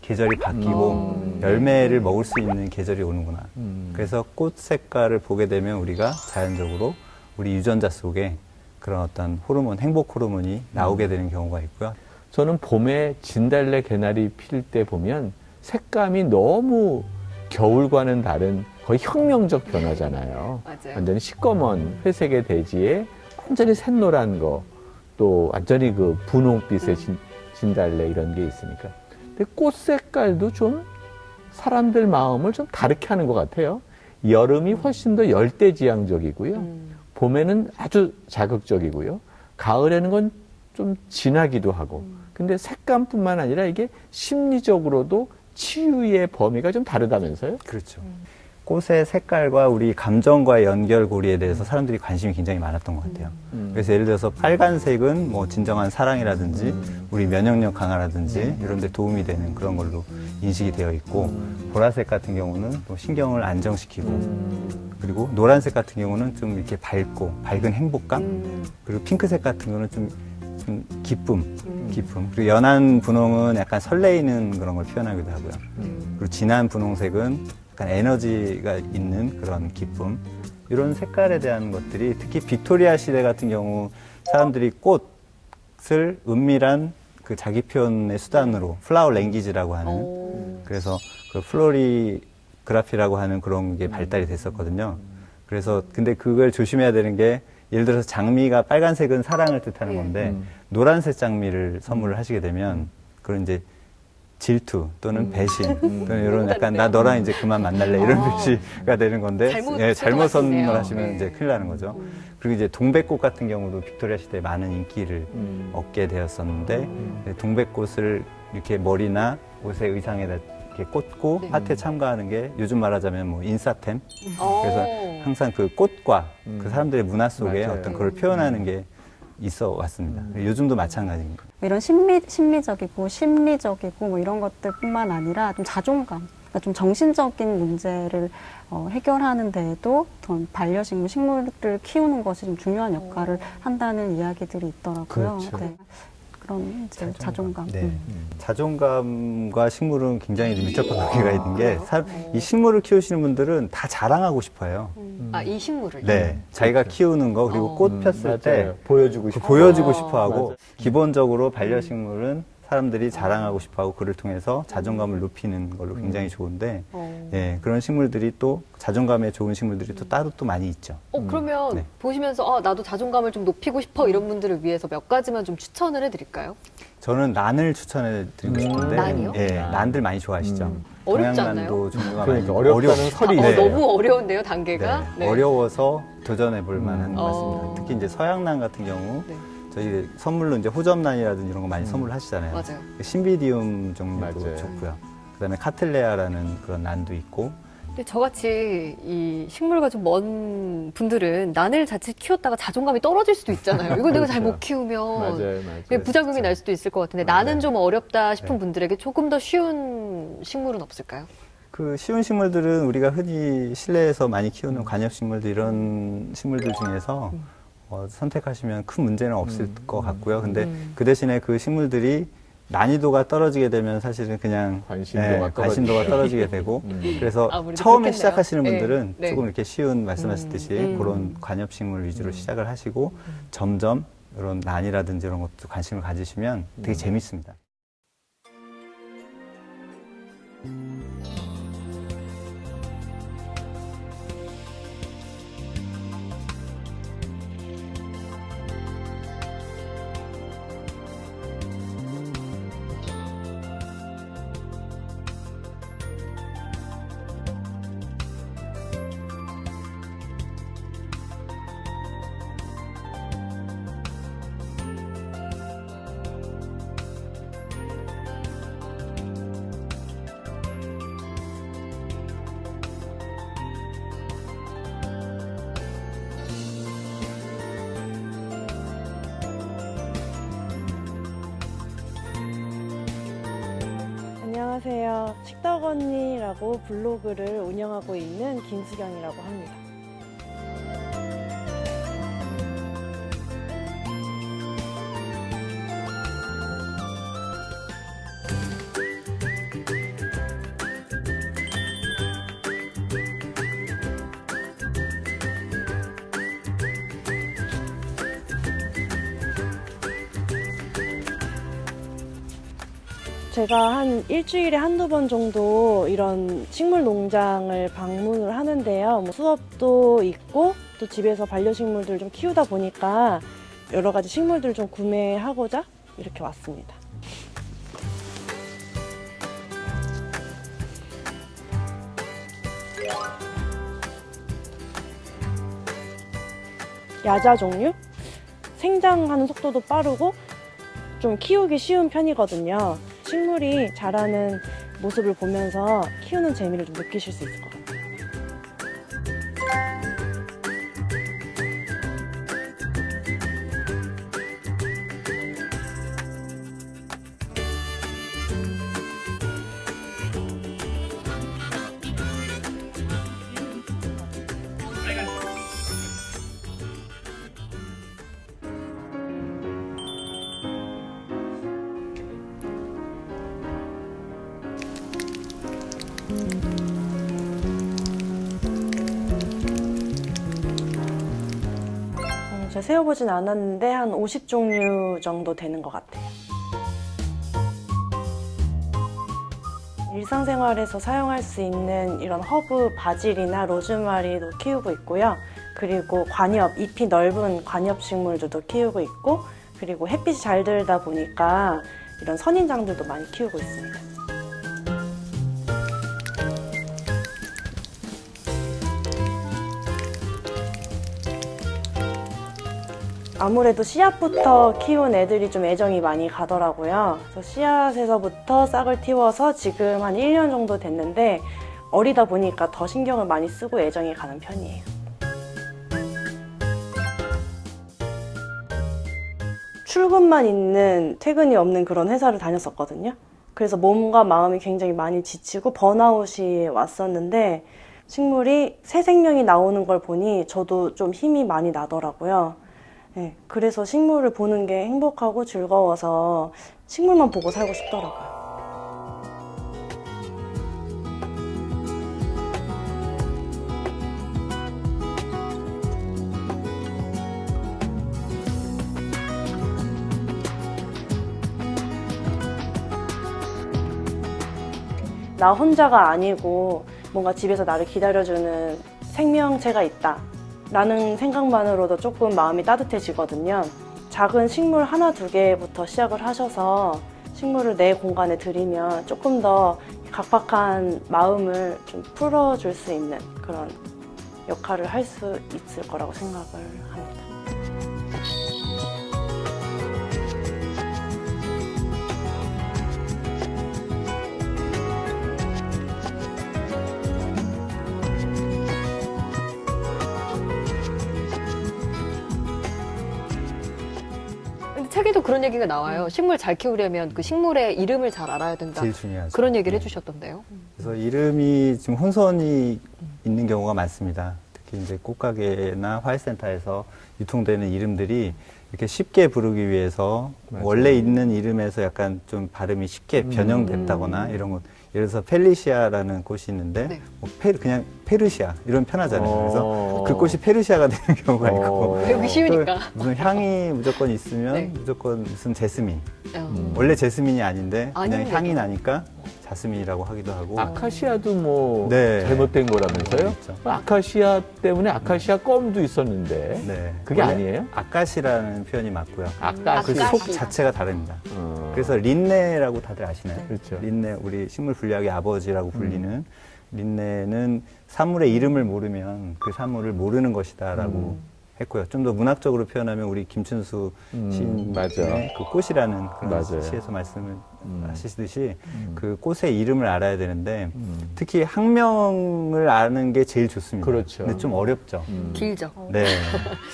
S4: 계절이 바뀌고 열매를 먹을 수 있는 계절이 오는구나. 그래서 꽃 색깔을 보게 되면 우리가 자연적으로 우리 유전자 속에 그런 어떤 호르몬, 행복 호르몬이 나오게 되는 경우가 있고요.
S2: 저는 봄에 진달래 개나리 필 때 보면 색감이 너무 겨울과는 다른 거의 혁명적 변화잖아요.
S1: 맞아요.
S2: 완전히 시꺼먼 회색의 대지에 완전히 샛노란 거, 또 완전히 그 분홍빛의 진달래 이런 게 있으니까. 근데 꽃 색깔도 좀 사람들 마음을 좀 다르게 하는 것 같아요. 여름이 훨씬 더 열대지향적이고요. 봄에는 아주 자극적이고요. 가을에는 건 좀 진하기도 하고. 근데 색감뿐만 아니라 이게 심리적으로도 치유의 범위가 좀 다르다면서요?
S4: 그렇죠. 꽃의 색깔과 우리 감정과의 연결고리에 대해서 사람들이 관심이 굉장히 많았던 것 같아요. 그래서 예를 들어서 빨간색은 뭐 진정한 사랑이라든지 우리 면역력 강화라든지 이런 데 도움이 되는 그런 걸로 인식이 되어 있고 보라색 같은 경우는 또 신경을 안정시키고 그리고 노란색 같은 경우는 좀 이렇게 밝고 밝은 행복감 그리고 핑크색 같은 경우는 좀 기쁨. 그리고 연한 분홍은 약간 설레이는 그런 걸 표현하기도 하고요. 그리고 진한 분홍색은 약간 에너지가 있는 그런 기쁨. 이런 색깔에 대한 것들이 특히 빅토리아 시대 같은 경우 사람들이 꽃을 은밀한 그 자기 표현의 수단으로 플라워 랭귀지라고 하는 그래서 그 플로리그라피라고 하는 그런 게 발달이 됐었거든요. 그래서 근데 그걸 조심해야 되는 게 예를 들어서 장미가 빨간색은 사랑을 뜻하는 건데 노란색 장미를 선물을 하시게 되면 그런 이제 질투 또는 배신 또는 이런 약간 나 너랑 이제 그만 만날래 이런 표시가 되는 건데 잘못 선물하시면 이제 큰일 나는 거죠. 그리고 이제 동백꽃 같은 경우도 빅토리아 시대에 많은 인기를 얻게 되었었는데 동백꽃을 이렇게 머리나 옷의 의상에다 이렇게 꽂고 파티에 참가하는 게 요즘 말하자면 뭐 인싸템. 그래서 항상 그 꽃과 그 사람들의 문화 속에
S2: 맞아요.
S4: 어떤 그걸 표현하는 게 있어 왔습니다. 요즘도 마찬가지입니다.
S3: 이런 심리적이고 심리적이고 뭐 이런 것들뿐만 아니라 좀 자존감, 그러니까 좀 정신적인 문제를 해결하는 데에도 반려식물, 식물을 키우는 것이 좀 중요한 역할을 한다는 이야기들이 있더라고요.
S2: 그렇죠.
S3: 네. 그런 이제 자존감.
S4: 네. 자존감과 식물은 굉장히 밀접한 관계가 있는 게 이 식물을 키우시는 분들은 다 자랑하고 싶어요.
S1: 아, 이 식물을.
S4: 네, 자기가 키우는 거 그리고 꽃 폈을 때
S2: 보여주고 싶어.
S4: 보여주고 싶어하고
S2: 맞아요.
S4: 기본적으로 반려식물은 사람들이 자랑하고 싶어하고 그를 통해서 자존감을 높이는 걸로 굉장히 좋은데 예, 그런 식물들이 또 자존감에 좋은 식물들이 또 따로 또 많이 있죠.
S1: 그러면
S4: 네.
S1: 보시면서 나도 자존감을 좀 높이고 싶어 이런 분들을 위해서 몇 가지만 좀 추천을 해드릴까요?
S4: 저는 난을 추천해 드리고 싶은데
S1: 난이요?
S4: 예, 난들 많이 좋아하시죠.
S1: 어렵지
S4: 동양난도 종류가
S2: 그러니까
S4: 많이
S2: 어렵다는 설이
S4: 네.
S1: 너무 어려운데요, 단계가?
S4: 네, 어려워서 도전해 볼 만한 것
S1: 어.
S4: 같습니다. 특히 이제 서양난 같은 경우
S1: 네.
S4: 저희 선물로 이제 호접란이라든지 이런 거 많이 선물하시잖아요.
S1: 맞아요.
S4: 신비디움 종류도
S2: 맞아요.
S4: 좋고요. 그다음에 카틀레아라는 그런 난도 있고.
S1: 근데 저같이 이 식물과 좀 먼 분들은 난을 자칫 키웠다가 자존감이 떨어질 수도 있잖아요. 이거 내가 잘 못 키우면
S2: 맞아요.
S1: 부작용이 날 수도 있을 것 같은데
S2: 맞아요.
S1: 나는 좀 어렵다 싶은 분들에게 조금 더 쉬운 식물은 없을까요?
S4: 그 쉬운 식물들은 우리가 흔히 실내에서 많이 키우는 관엽식물들 이런 식물들 중에서 선택하시면 큰 문제는 없을 것 같고요. 근데 그 대신에 그 식물들이 난이도가 떨어지게 되면 사실은 그냥 관심도가 떨어지게 되고 그래서
S1: 아무래도
S4: 처음에
S1: 그렇겠네요.
S4: 시작하시는 분들은
S1: 네.
S4: 조금 이렇게 쉬운 말씀하셨듯이 그런 관엽식물 위주로 시작을 하시고 점점 이런 난이라든지 이런 것도 관심을 가지시면 되게 재밌습니다.
S11: 안녕하세요. 식덕언니라고 블로그를 운영하고 있는 김수경이라고 합니다. 제가 한 일주일에 한두 번 정도 이런 식물 농장을 방문을 하는데요. 뭐 수업도 있고 또 집에서 반려식물들 좀 키우다 보니까 여러 가지 식물들 좀 구매하고자 이렇게 왔습니다. 야자 종류? 생장하는 속도도 빠르고 좀 키우기 쉬운 편이거든요. 식물이 자라는 모습을 보면서 키우는 재미를 좀 느끼실 수 있을 것 같아요. 제가 세어보진 않았는데 한 50종류 정도 되는 것 같아요. 일상생활에서 사용할 수 있는 이런 허브, 바질이나 로즈마리도 키우고 있고요. 그리고 관엽, 잎이 넓은 관엽 식물들도 키우고 있고, 그리고 햇빛이 잘 들다 보니까 이런 선인장들도 많이 키우고 있습니다. 아무래도 씨앗부터 키운 애들이 좀 애정이 많이 가더라고요. 그래서 씨앗에서부터 싹을 틔워서 지금 한 1년 정도 됐는데 어리다 보니까 더 신경을 많이 쓰고 애정이 가는 편이에요. 출근만 있는 퇴근이 없는 그런 회사를 다녔었거든요. 그래서 몸과 마음이 굉장히 많이 지치고 번아웃이 왔었는데 식물이 새 생명이 나오는 걸 보니 저도 좀 힘이 많이 나더라고요. 네, 그래서 식물을 보는 게 행복하고 즐거워서 식물만 보고 살고 싶더라고요. 나 혼자가 아니고 뭔가 집에서 나를 기다려주는 생명체가 있다 라는 생각만으로도 조금 마음이 따뜻해지거든요. 작은 식물 하나, 두 개부터 시작을 하셔서 식물을 내 공간에 들이면 조금 더 각박한 마음을 좀 풀어줄 수 있는 그런 역할을 할 수 있을 거라고 생각을 합니다.
S1: 책에도 그런 얘기가 나와요. 식물 잘 키우려면 그 식물의 이름을 잘 알아야 된다.
S4: 제일 중요하죠.
S1: 그런 얘기를 해주셨던데요.
S4: 그래서 이름이 지금 혼선이 있는 경우가 많습니다. 특히 이제 꽃가게나 화훼센터에서 유통되는 이름들이 이렇게 쉽게 부르기 위해서
S2: 맞아요.
S4: 원래 있는 이름에서 약간 좀 발음이 쉽게 변형됐다거나 이런 것. 예를 들어서 펠리시아라는 꽃이 있는데
S1: 네.
S4: 뭐 그냥 페르시아 이런 편하잖아요. 그래서
S2: 어.
S4: 그 꽃이 페르시아가 되는 경우가 있고
S1: 배우기 쉬우니까.
S4: 또 무슨 향이 무조건 있으면
S1: 네.
S4: 무조건 무슨 제스민.
S1: 어.
S4: 원래 제스민이 아닌데 그냥
S1: 아닌데도.
S4: 향이 나니까 자스민이라고 하기도 하고.
S2: 아카시아도 뭐
S4: 네.
S2: 잘못된 거라면서요?
S4: 있죠.
S2: 아카시아 때문에 아카시아 껌도 있었는데
S4: 네.
S2: 그게
S4: 원래
S2: 아니에요?
S4: 아카시라는 표현이 맞고요.
S2: 아카시.
S4: 그 속 자체가 다릅니다. 그래서 린네라고 다들 아시나요?
S2: 그렇죠.
S4: 린네, 우리 식물 분리학의 아버지라고 불리는 린네는 사물의 이름을 모르면 그 사물을 모르는 것이다라고 했고요. 좀 더 문학적으로 표현하면 우리 김춘수 시인의
S2: 맞아.
S4: 그 꽃이라는 그런
S2: 맞아요.
S4: 시에서 말씀을 하시듯이 그 꽃의 이름을 알아야 되는데 특히 학명을 아는 게 제일 좋습니다.
S2: 그렇죠.
S4: 근데 좀 어렵죠.
S1: 길죠.
S4: 네.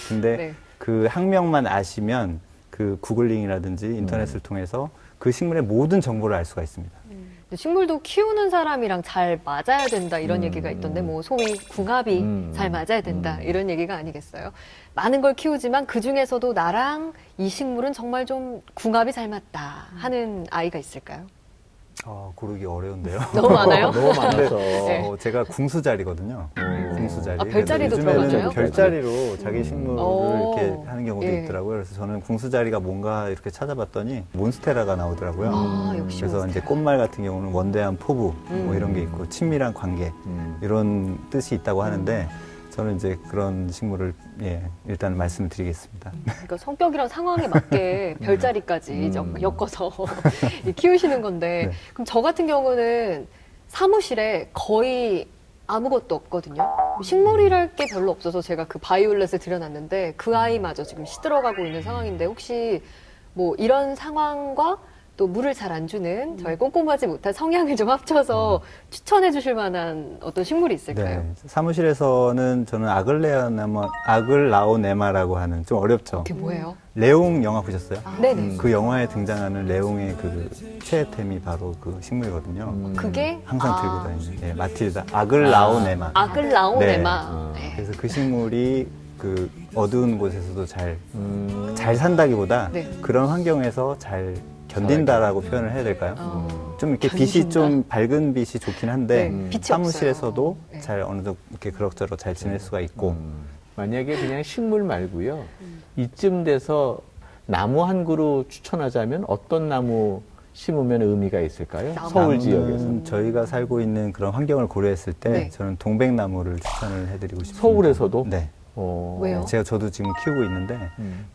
S4: 근데
S1: 네.
S4: 그 학명만 아시면 그 구글링이라든지 인터넷을 통해서 그 식물의 모든 정보를 알 수가 있습니다.
S1: 식물도 키우는 사람이랑 잘 맞아야 된다 이런 얘기가 있던데 뭐 소위 궁합이 잘 맞아야 된다 이런 얘기가 아니겠어요? 많은 걸 키우지만 그 중에서도 나랑 이 식물은 정말 좀 궁합이 잘 맞다 하는 아이가 있을까요?
S4: 고르기 어려운데요.
S1: 너무 많아요?
S2: 너무 많아서.
S1: 네.
S4: 제가 궁수자리거든요. 궁수자리.
S1: 아, 별자리도
S4: 그래서 요즘에는
S1: 들어가나요?
S4: 별자리로 자기 식물을
S1: 오.
S4: 이렇게 하는 경우도
S1: 예.
S4: 있더라고요. 그래서 저는 궁수자리가 뭔가 이렇게 찾아봤더니 몬스테라가 나오더라고요.
S1: 아, 역시
S4: 그래서
S1: 몬스테라.
S4: 이제 꽃말 같은 경우는 원대한 포부 뭐 이런 게 있고 친밀한 관계 이런 뜻이 있다고 하는데 저는 이제 그런 식물을 일단 말씀드리겠습니다.
S1: 그러니까 성격이랑 상황에 맞게 별자리까지 엮어서 키우시는 건데
S4: 네.
S1: 그럼 저 같은 경우는 사무실에 거의 아무것도 없거든요. 식물이랄 게 별로 없어서 제가 그 바이올렛을 들여놨는데 그 아이마저 지금 시들어가고 있는 상황인데 혹시 뭐 이런 상황과 또 물을 잘 안 주는 저의 꼼꼼하지 못한 성향을 좀 합쳐서 추천해 주실 만한 어떤 식물이 있을까요?
S4: 네. 사무실에서는 저는 아글라오네마라고 하는 좀 어렵죠.
S1: 그게 뭐예요?
S4: 레옹 영화 보셨어요?
S1: 네네.
S4: 그 영화에 등장하는 레옹의 그 최애템이 바로 그 식물이거든요.
S1: 그게
S4: 항상 들고 다니는 마틸다 아글라오네마.
S1: 아글라오네마.
S4: 네. 그래서 그 식물이 그 어두운 곳에서도 잘 산다기보다
S1: 네.
S4: 그런 환경에서 잘 견딘다라고 표현을 해야 될까요? 좀 이렇게 빛이
S1: 견딘다?
S4: 좀 밝은 빛이 좋긴 한데
S1: 네, 빛이
S4: 사무실에서도
S1: 없어요. 네.
S4: 잘 어느 정도 이렇게 그럭저럭 잘 지낼 수가 있고
S2: 만약에 그냥 식물 말고요. 이쯤 돼서 나무 한 그루 추천하자면 어떤 나무 심으면 의미가 있을까요? 서울 지역에서.
S4: 나무는 저희가 살고 있는 그런 환경을 고려했을 때
S1: 네.
S4: 저는 동백나무를 추천을 해드리고 싶습니다.
S2: 서울에서도?
S4: 네.
S1: 왜요?
S4: 저도 지금 키우고 있는데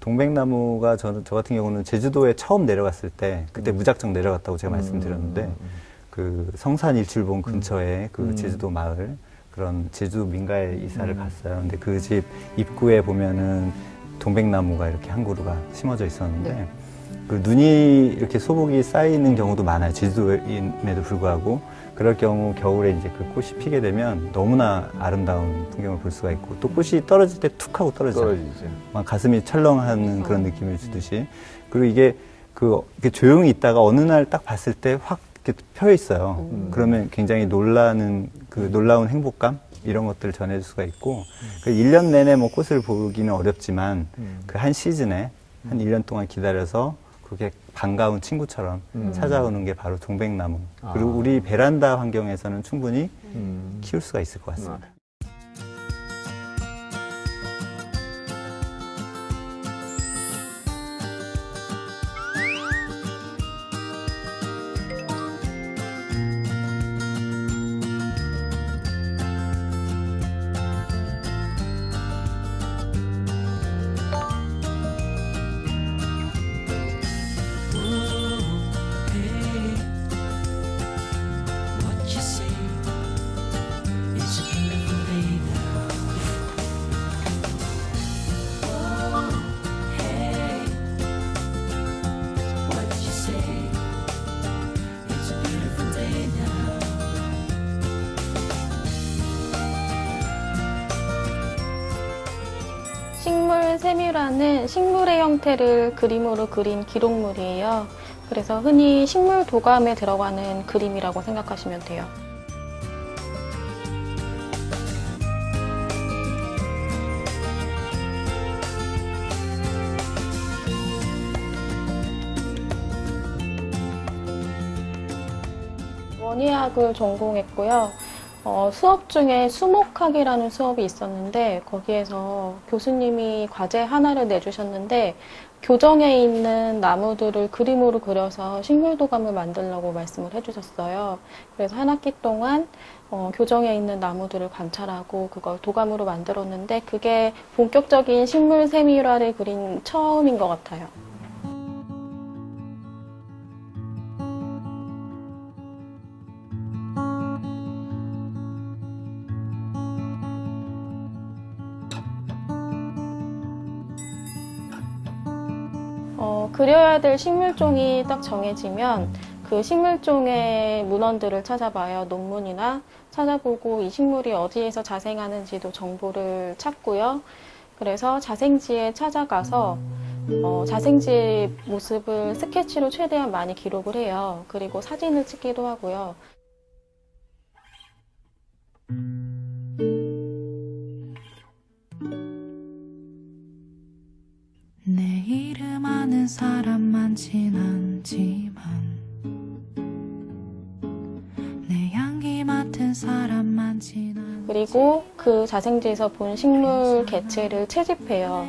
S4: 동백나무가 저 같은 경우는 제주도에 처음 내려갔을 때 그때 무작정 내려갔다고 제가 말씀드렸는데 그 성산일출봉 근처에 그 제주도 마을 그런 제주도 민가에 이사를 갔어요. 근데 그 집 입구에 보면은 동백나무가 이렇게 한 그루가 심어져 있었는데
S1: 네.
S4: 그 눈이 이렇게 소복이 쌓이는 경우도 많아요. 제주도임에도 불구하고 그럴 경우 겨울에 이제 그 꽃이 피게 되면 너무나 아름다운 풍경을 볼 수가 있고 또 꽃이 떨어질 때 툭 하고 떨어지죠. 막 가슴이 철렁하는 그런 느낌을 주듯이 그리고 이게 이렇게 조용히 있다가 어느 날 딱 봤을 때 확 이렇게 펴 있어요. 그러면 굉장히 놀라운 행복감 이런 것들을 전해줄 수가 있고 그 1년 내내 뭐 꽃을 보기는 어렵지만 그 한 시즌에 한 1년 동안 기다려서 그게 반가운 친구처럼 찾아오는 게 바로 동백나무. 그리고 우리 베란다 환경에서는 충분히 키울 수가 있을 것 같습니다.
S7: What you see is a beautiful day now. Oh, hey, what you say? It's a beautiful day now.
S5: 식물 세밀화는 식물의 형태를 그림으로 그린 기록물이에요. 그래서 흔히 식물 도감에 들어가는 그림이라고 생각하시면 돼요. 원예학을 전공했고요. 수업 중에 수목학이라는 수업이 있었는데 거기에서 교수님이 과제 하나를 내주셨는데 교정에 있는 나무들을 그림으로 그려서 식물도감을 만들라고 말씀을 해주셨어요. 그래서 한 학기 동안 교정에 있는 나무들을 관찰하고 그걸 도감으로 만들었는데 그게 본격적인 식물 세밀화를 그린 처음인 것 같아요. 그려야 될 식물종이 딱 정해지면 그 식물종의 문헌들을 찾아봐요. 논문이나 찾아보고 이 식물이 어디에서 자생하는지도 정보를 찾고요. 그래서 자생지에 찾아가서 자생지의 모습을 스케치로 최대한 많이 기록을 해요. 그리고 사진을 찍기도 하고요.
S7: 내 이름 아는 사람 많진 않지만 내 향기 맡은 사람 많진 않지만
S5: 그리고 그 자생지에서 본 식물 개체를 채집해요.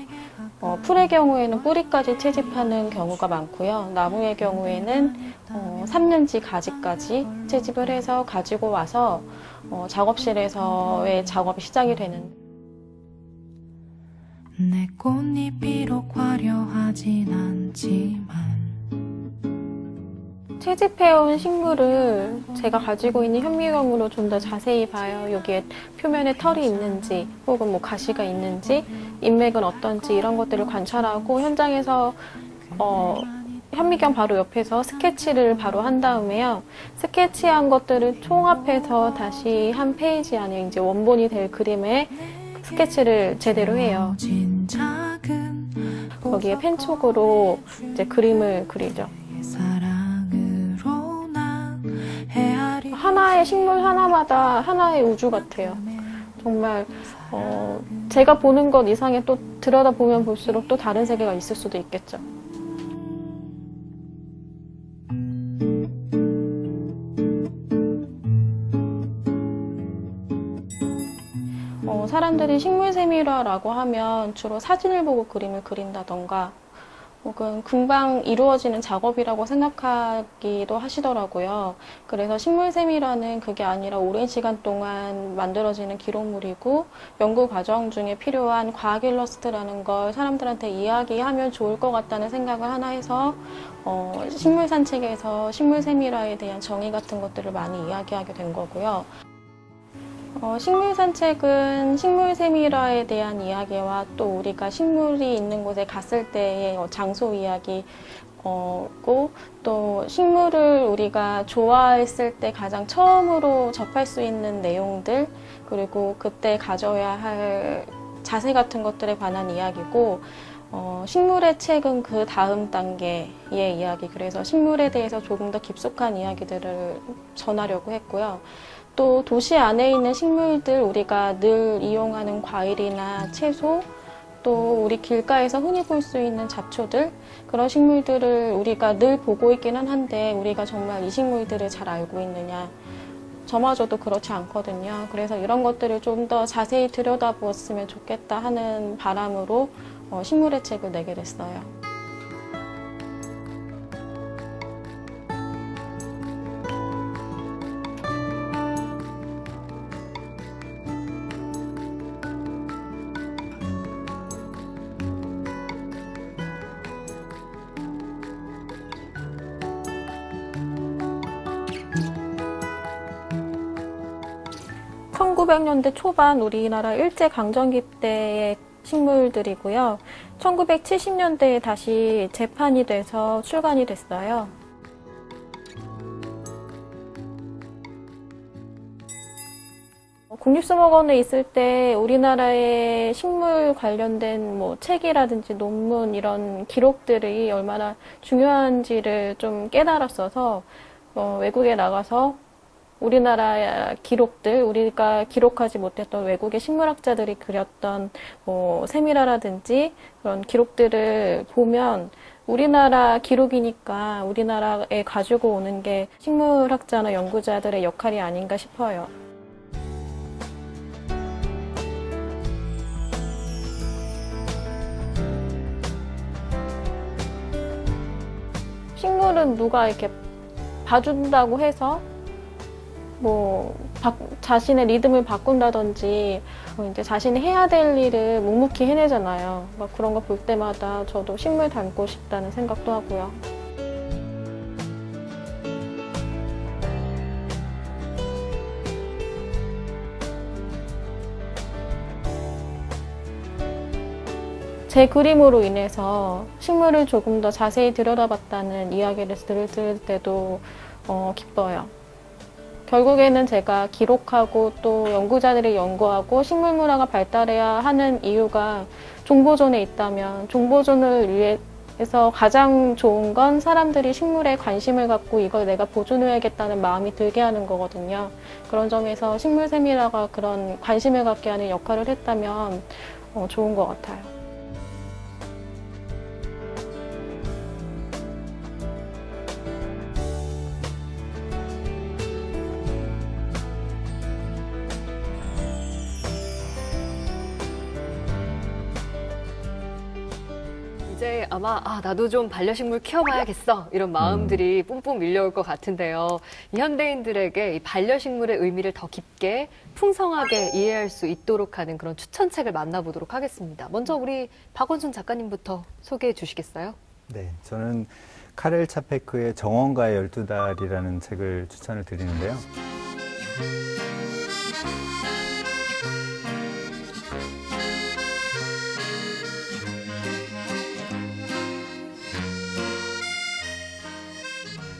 S5: 풀의 경우에는 뿌리까지 채집하는 경우가 많고요. 나무의 경우에는 삼년지 가지까지 채집을 해서 가지고 와서 작업실에서의 작업이 시작이 되는.
S7: 내 꽃잎 비록 화려하진 않지만
S5: 채집해온 식물을 제가 가지고 있는 현미경으로 좀 더 자세히 봐요. 여기에 표면에 털이 있는지 혹은 뭐 가시가 있는지 인맥은 어떤지 이런 것들을 관찰하고 현장에서 현미경 바로 옆에서 스케치를 바로 한 다음에요. 스케치한 것들을 총합해서 다시 한 페이지 안에 이제 원본이 될 그림에 스케치를 제대로 해요. 거기에 펜촉으로 이제 그림을 그리죠. 하나의 식물 하나마다 하나의 우주 같아요. 정말 제가 보는 것 이상의 또 들여다보면 볼수록 또 다른 세계가 있을 수도 있겠죠. 사람들이 식물세밀화라고 하면 주로 사진을 보고 그림을 그린다던가 혹은 금방 이루어지는 작업이라고 생각하기도 하시더라고요. 그래서 식물세밀화는 그게 아니라 오랜 시간 동안 만들어지는 기록물이고 연구 과정 중에 필요한 과학 일러스트라는 걸 사람들한테 이야기하면 좋을 것 같다는 생각을 하나 해서 식물 산책에서 식물세밀화에 대한 정의 같은 것들을 많이 이야기하게 된 거고요. 식물 산책은 식물 세밀화에 대한 이야기와 또 우리가 식물이 있는 곳에 갔을 때의 장소 이야기고 또 식물을 우리가 좋아했을 때 가장 처음으로 접할 수 있는 내용들 그리고 그때 가져야 할 자세 같은 것들에 관한 이야기고 식물의 책은 그 다음 단계의 이야기 그래서 식물에 대해서 조금 더 깊숙한 이야기들을 전하려고 했고요. 또 도시 안에 있는 식물들 우리가 늘 이용하는 과일이나 채소 또 우리 길가에서 흔히 볼 수 있는 잡초들 그런 식물들을 우리가 늘 보고 있기는 한데 우리가 정말 이 식물들을 잘 알고 있느냐 저마저도 그렇지 않거든요. 그래서 이런 것들을 좀 더 자세히 들여다보았으면 좋겠다 하는 바람으로 식물의 책을 내게 됐어요. (1900년대) 초반 우리나라 일제강점기 때의 식물들이고요. 1970년대에 다시 재판이 돼서 출간이 됐어요. 국립수목원에 있을 때 우리나라의 식물 관련된 뭐 책이라든지 논문 이런 기록들이 얼마나 중요한지를 좀 깨달았어서 외국에 나가서 우리나라 기록들, 우리가 기록하지 못했던 외국의 식물학자들이 그렸던 뭐 세밀화라든지 그런 기록들을 보면 우리나라 기록이니까 우리나라에 가지고 오는 게 식물학자나 연구자들의 역할이 아닌가 싶어요. 식물은 누가 이렇게 봐준다고 해서 뭐 자신의 리듬을 바꾼다든지 이제 자신이 해야 될 일을 묵묵히 해내잖아요. 막 그런 거 볼 때마다 저도 식물 닮고 싶다는 생각도 하고요. 제 그림으로 인해서 식물을 조금 더 자세히 들여다봤다는 이야기를 들을 때도 기뻐요. 결국에는 제가 기록하고 또 연구자들이 연구하고 식물 문화가 발달해야 하는 이유가 종보존에 있다면 종보존을 위해
S12: 그래서 가장 좋은 건 사람들이 식물에 관심을 갖고 이걸 내가 보존해야겠다는 마음이 들게 하는 거거든요. 그런 점에서 식물 세미라가 그런 관심을 갖게 하는 역할을 했다면 좋은 것 같아요.
S1: 이제 아마 나도 좀 반려식물 키워봐야겠어 이런 마음들이 뿜뿜 밀려올 것 같은데요. 이 현대인들에게 이 반려식물의 의미를 더 깊게 풍성하게 이해할 수 있도록 하는 그런 추천책을 만나보도록 하겠습니다. 먼저 우리 박원순 작가님부터 소개해 주시겠어요?
S4: 네, 저는 카렐 차페크의 정원가의 12달이라는 책을 추천을 드리는데요.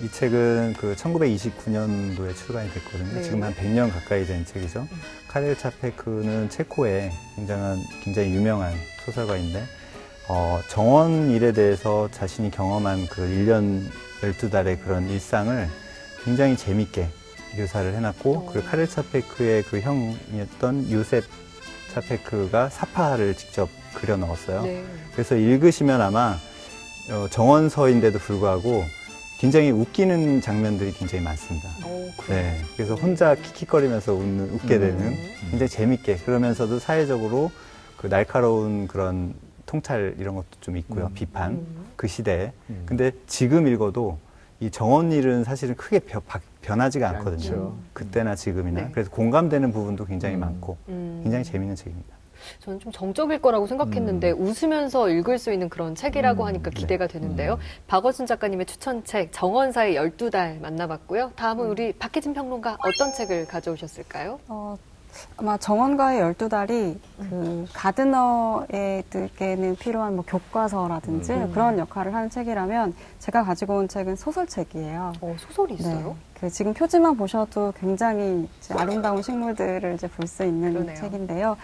S4: 이 책은 그 1929년도에 출간이 됐거든요.
S1: 네.
S4: 지금 한 100년 가까이 된 책이죠. 카렐 차페크는 체코의 굉장히 유명한 소설가인데 정원 일에 대해서 자신이 경험한 그 1년 12달의 그런 일상을 굉장히 재밌게 묘사를 해놨고 그리고 카렐 차페크의 그 형이었던 요셉 차페크가 사파를 직접 그려 넣었어요.
S1: 네.
S4: 그래서 읽으시면 아마 정원서인데도 불구하고 굉장히 웃기는 장면들이 굉장히 많습니다. 네, 그래서 혼자 킥킥거리면서 웃게 되는 굉장히 재밌게 그러면서도 사회적으로 그 날카로운 그런 통찰 이런 것도 좀 있고요. 비판 그 시대에. 근데 지금 읽어도 이 정원일은 사실은 크게 변하지가 않거든요. 그때나 지금이나.
S1: 네.
S4: 그래서 공감되는 부분도 굉장히 많고 굉장히 재밌는 책입니다.
S1: 저는 좀 정적일 거라고 생각했는데 웃으면서 읽을 수 있는 그런 책이라고 하니까 기대가 되는데요. 박원순 작가님의 추천책 정원사의 12달 만나봤고요. 다음은 우리 박혜진 평론가 어떤 책을 가져오셨을까요?
S3: 아마 정원가의 12달이 그 가드너에게는 필요한 뭐 교과서라든지 그런 역할을 하는 책이라면 제가 가지고 온 책은 소설책이에요.
S1: 소설이 있어요?
S3: 네. 그 지금 표지만 보셔도 굉장히 이제 아름다운 식물들을 이제 볼 수 있는
S1: 그러네요.
S3: 책인데요.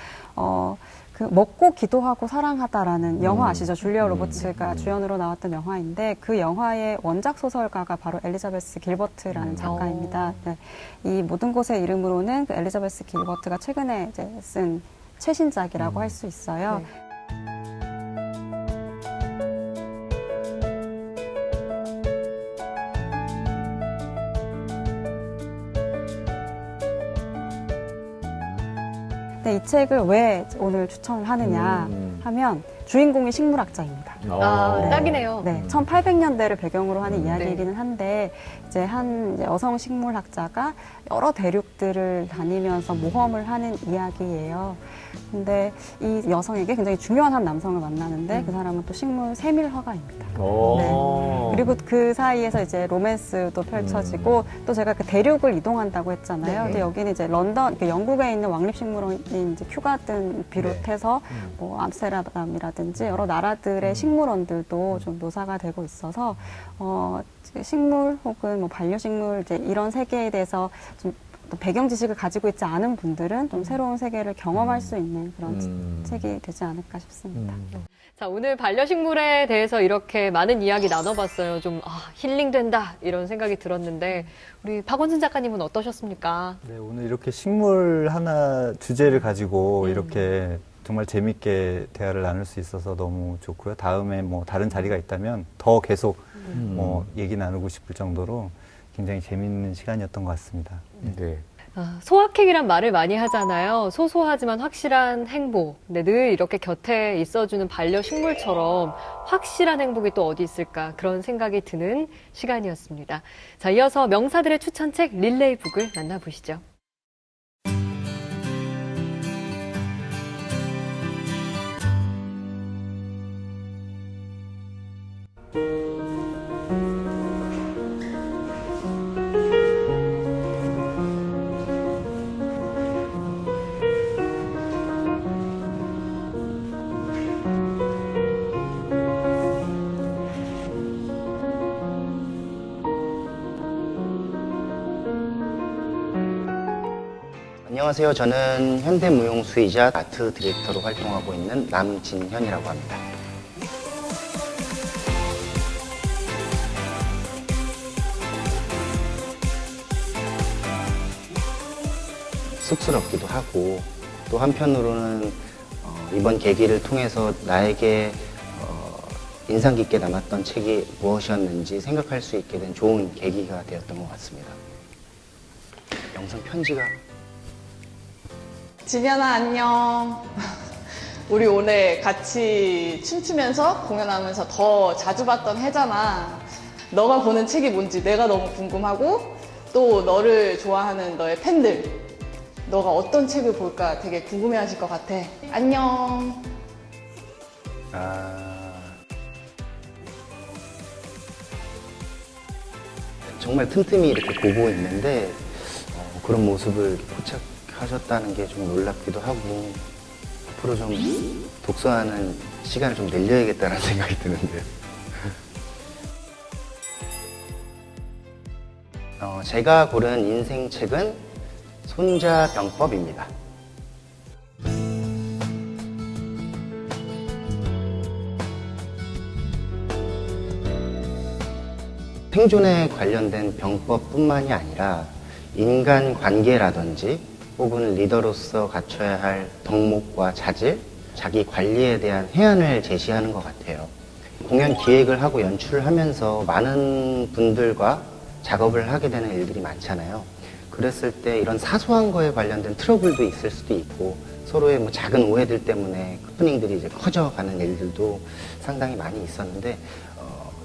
S3: 그 먹고 기도하고 사랑하다라는 영화 아시죠? 줄리아 로버츠가 주연으로 나왔던 영화인데 그 영화의 원작 소설가가 바로 엘리자베스 길버트라는 작가입니다. 네. 이 모든 곳의 이름으로는 그 엘리자베스 길버트가 최근에 이제 쓴 최신작이라고 할 수 있어요.
S1: 네.
S3: 근데 이 책을 왜 오늘 추천을 하느냐 하면 주인공이 식물학자입니다.
S1: 네. 딱이네요.
S3: 네, 1800년대를 배경으로 하는 이야기이기는 한데 이제 한 여성 식물학자가 여러 대륙들을 다니면서 모험을 하는 이야기예요. 근데 이 여성에게 굉장히 중요한 한 남성을 만나는데 그 사람은 또 식물 세밀화가입니다. 네. 그리고 그 사이에서 이제 로맨스도 펼쳐지고 또 제가 그 대륙을 이동한다고 했잖아요.
S1: 네.
S3: 근데 여기는 이제 런던, 영국에 있는 왕립식물원인 이제 큐가든 비롯해서 뭐 암스테르담이라든지 여러 나라들의 식물원들도 좀 묘사가 되고 있어서 식물 혹은 뭐 반려식물 이제 이런 세계에 대해서 좀 배경 지식을 가지고 있지 않은 분들은 좀 새로운 세계를 경험할 수 있는 그런 책이 되지 않을까 싶습니다.
S1: 자, 오늘 반려식물에 대해서 이렇게 많은 이야기 나눠봤어요. 좀 힐링된다 이런 생각이 들었는데 우리 박원순 작가님은 어떠셨습니까?
S4: 네, 오늘 이렇게 식물 하나 주제를 가지고 이렇게 정말 재밌게 대화를 나눌 수 있어서 너무 좋고요. 다음에 뭐 다른 자리가 있다면 더 계속 뭐 얘기 나누고 싶을 정도로 굉장히 재밌는 시간이었던 것 같습니다.
S2: 네.
S1: 소확행이란 말을 많이 하잖아요. 소소하지만 확실한 행복. 근데 늘 이렇게 곁에 있어주는 반려식물처럼 확실한 행복이 또 어디 있을까 그런 생각이 드는 시간이었습니다. 자, 이어서 명사들의 추천책 릴레이북을 만나보시죠.
S13: 안녕하세요. 저는 현대무용수이자 아트 디렉터로 활동하고 있는 남진현이라고 합니다. 쑥스럽기도 하고 또 한편으로는 이번 계기를 통해서 나에게 인상 깊게 남았던 책이 무엇이었는지 생각할 수 있게 된 좋은 계기가 되었던 것 같습니다. 영상 편지가
S14: 지면아 안녕. 우리 오늘 같이 춤추면서 공연하면서 더 자주 봤던 해잖아. 너가 보는 책이 뭔지 내가 너무 궁금하고 또 너를 좋아하는 너의 팬들 너가 어떤 책을 볼까 되게 궁금해하실 것 같아. 안녕.
S13: 정말 틈틈이 이렇게 보고 있는데 그런 모습을 포착하셨다는 게 좀 놀랍기도 하고 앞으로 좀 독서하는 시간을 좀 늘려야겠다는 생각이 드는데요. 제가 고른 인생 책은 손자병법입니다. 생존에 관련된 병법뿐만이 아니라 인간관계라든지 혹은 리더로서 갖춰야 할 덕목과 자질, 자기 관리에 대한 해안을 제시하는 것 같아요. 공연 기획을 하고 연출을 하면서 많은 분들과 작업을 하게 되는 일들이 많잖아요. 그랬을 때 이런 사소한 거에 관련된 트러블도 있을 수도 있고 서로의 뭐 작은 오해들 때문에 해프닝들이 이제 커져가는 일들도 상당히 많이 있었는데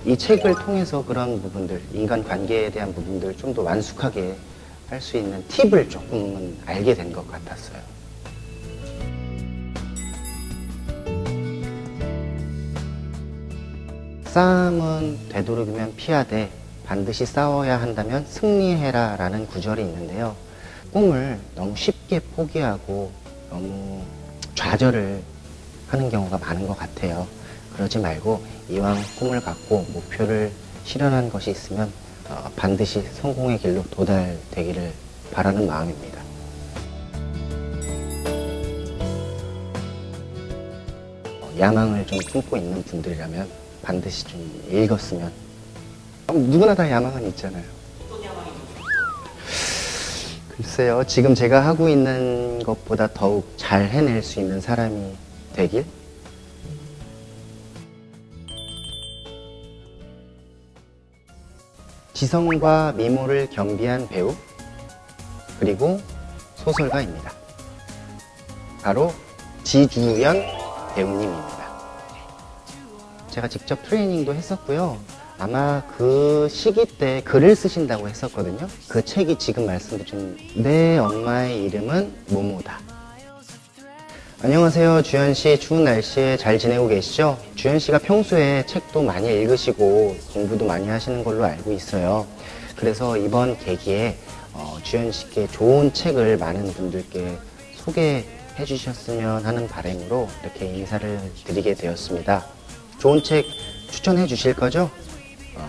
S13: 이 책을 통해서 그런 부분들, 인간관계에 대한 부분들 좀 더 완숙하게 할 수 있는 팁을 조금은 알게 된 것 같았어요. 싸움은 되도록이면 피하되 반드시 싸워야 한다면 승리해라 라는 구절이 있는데요. 꿈을 너무 쉽게 포기하고 너무 좌절을 하는 경우가 많은 것 같아요. 그러지 말고 이왕 꿈을 갖고 목표를 실현한 것이 있으면 반드시 성공의 길로 도달되기를 바라는 마음입니다. 야망을 좀 품고 있는 분들이라면 반드시 좀 읽었으면 누구나 다 야망은 있잖아요. 글쎄요, 지금 제가 하고 있는 것보다 더욱 잘 해낼 수 있는 사람이 되길? 지성과 미모를 겸비한 배우, 그리고 소설가입니다. 바로 지주연 배우님입니다. 제가 직접 트레이닝도 했었고요. 아마 그 시기 때 글을 쓰신다고 했었거든요. 그 책이 지금 말씀드린 내 엄마의 이름은 모모다. 안녕하세요. 주연씨, 추운 날씨에 잘 지내고 계시죠? 주연씨가 평소에 책도 많이 읽으시고 공부도 많이 하시는 걸로 알고 있어요. 그래서 이번 계기에 주연씨께 좋은 책을 많은 분들께 소개해 주셨으면 하는 바람으로 이렇게 인사를 드리게 되었습니다. 좋은 책 추천해 주실 거죠?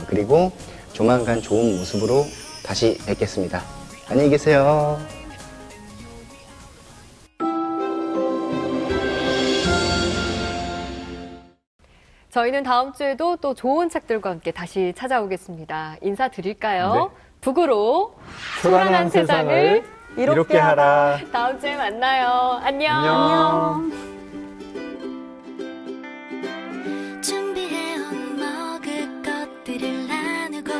S13: 그리고 조만간 좋은 모습으로 다시 뵙겠습니다. 안녕히 계세요.
S1: 저희는 다음 주에도 또 좋은 책들과 함께 다시 찾아오겠습니다. 인사드릴까요?
S2: 네.
S1: 북으로
S2: 초란한 세상을 이롭게 하라.
S1: 다음 주에 만나요. 안녕.
S2: 안녕.
S7: 준비해온 먹을 것들을 나누고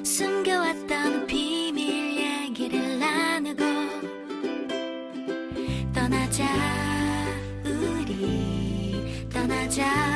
S7: 숨겨왔던 비밀 얘기를 나누고 떠나자 우리 떠나자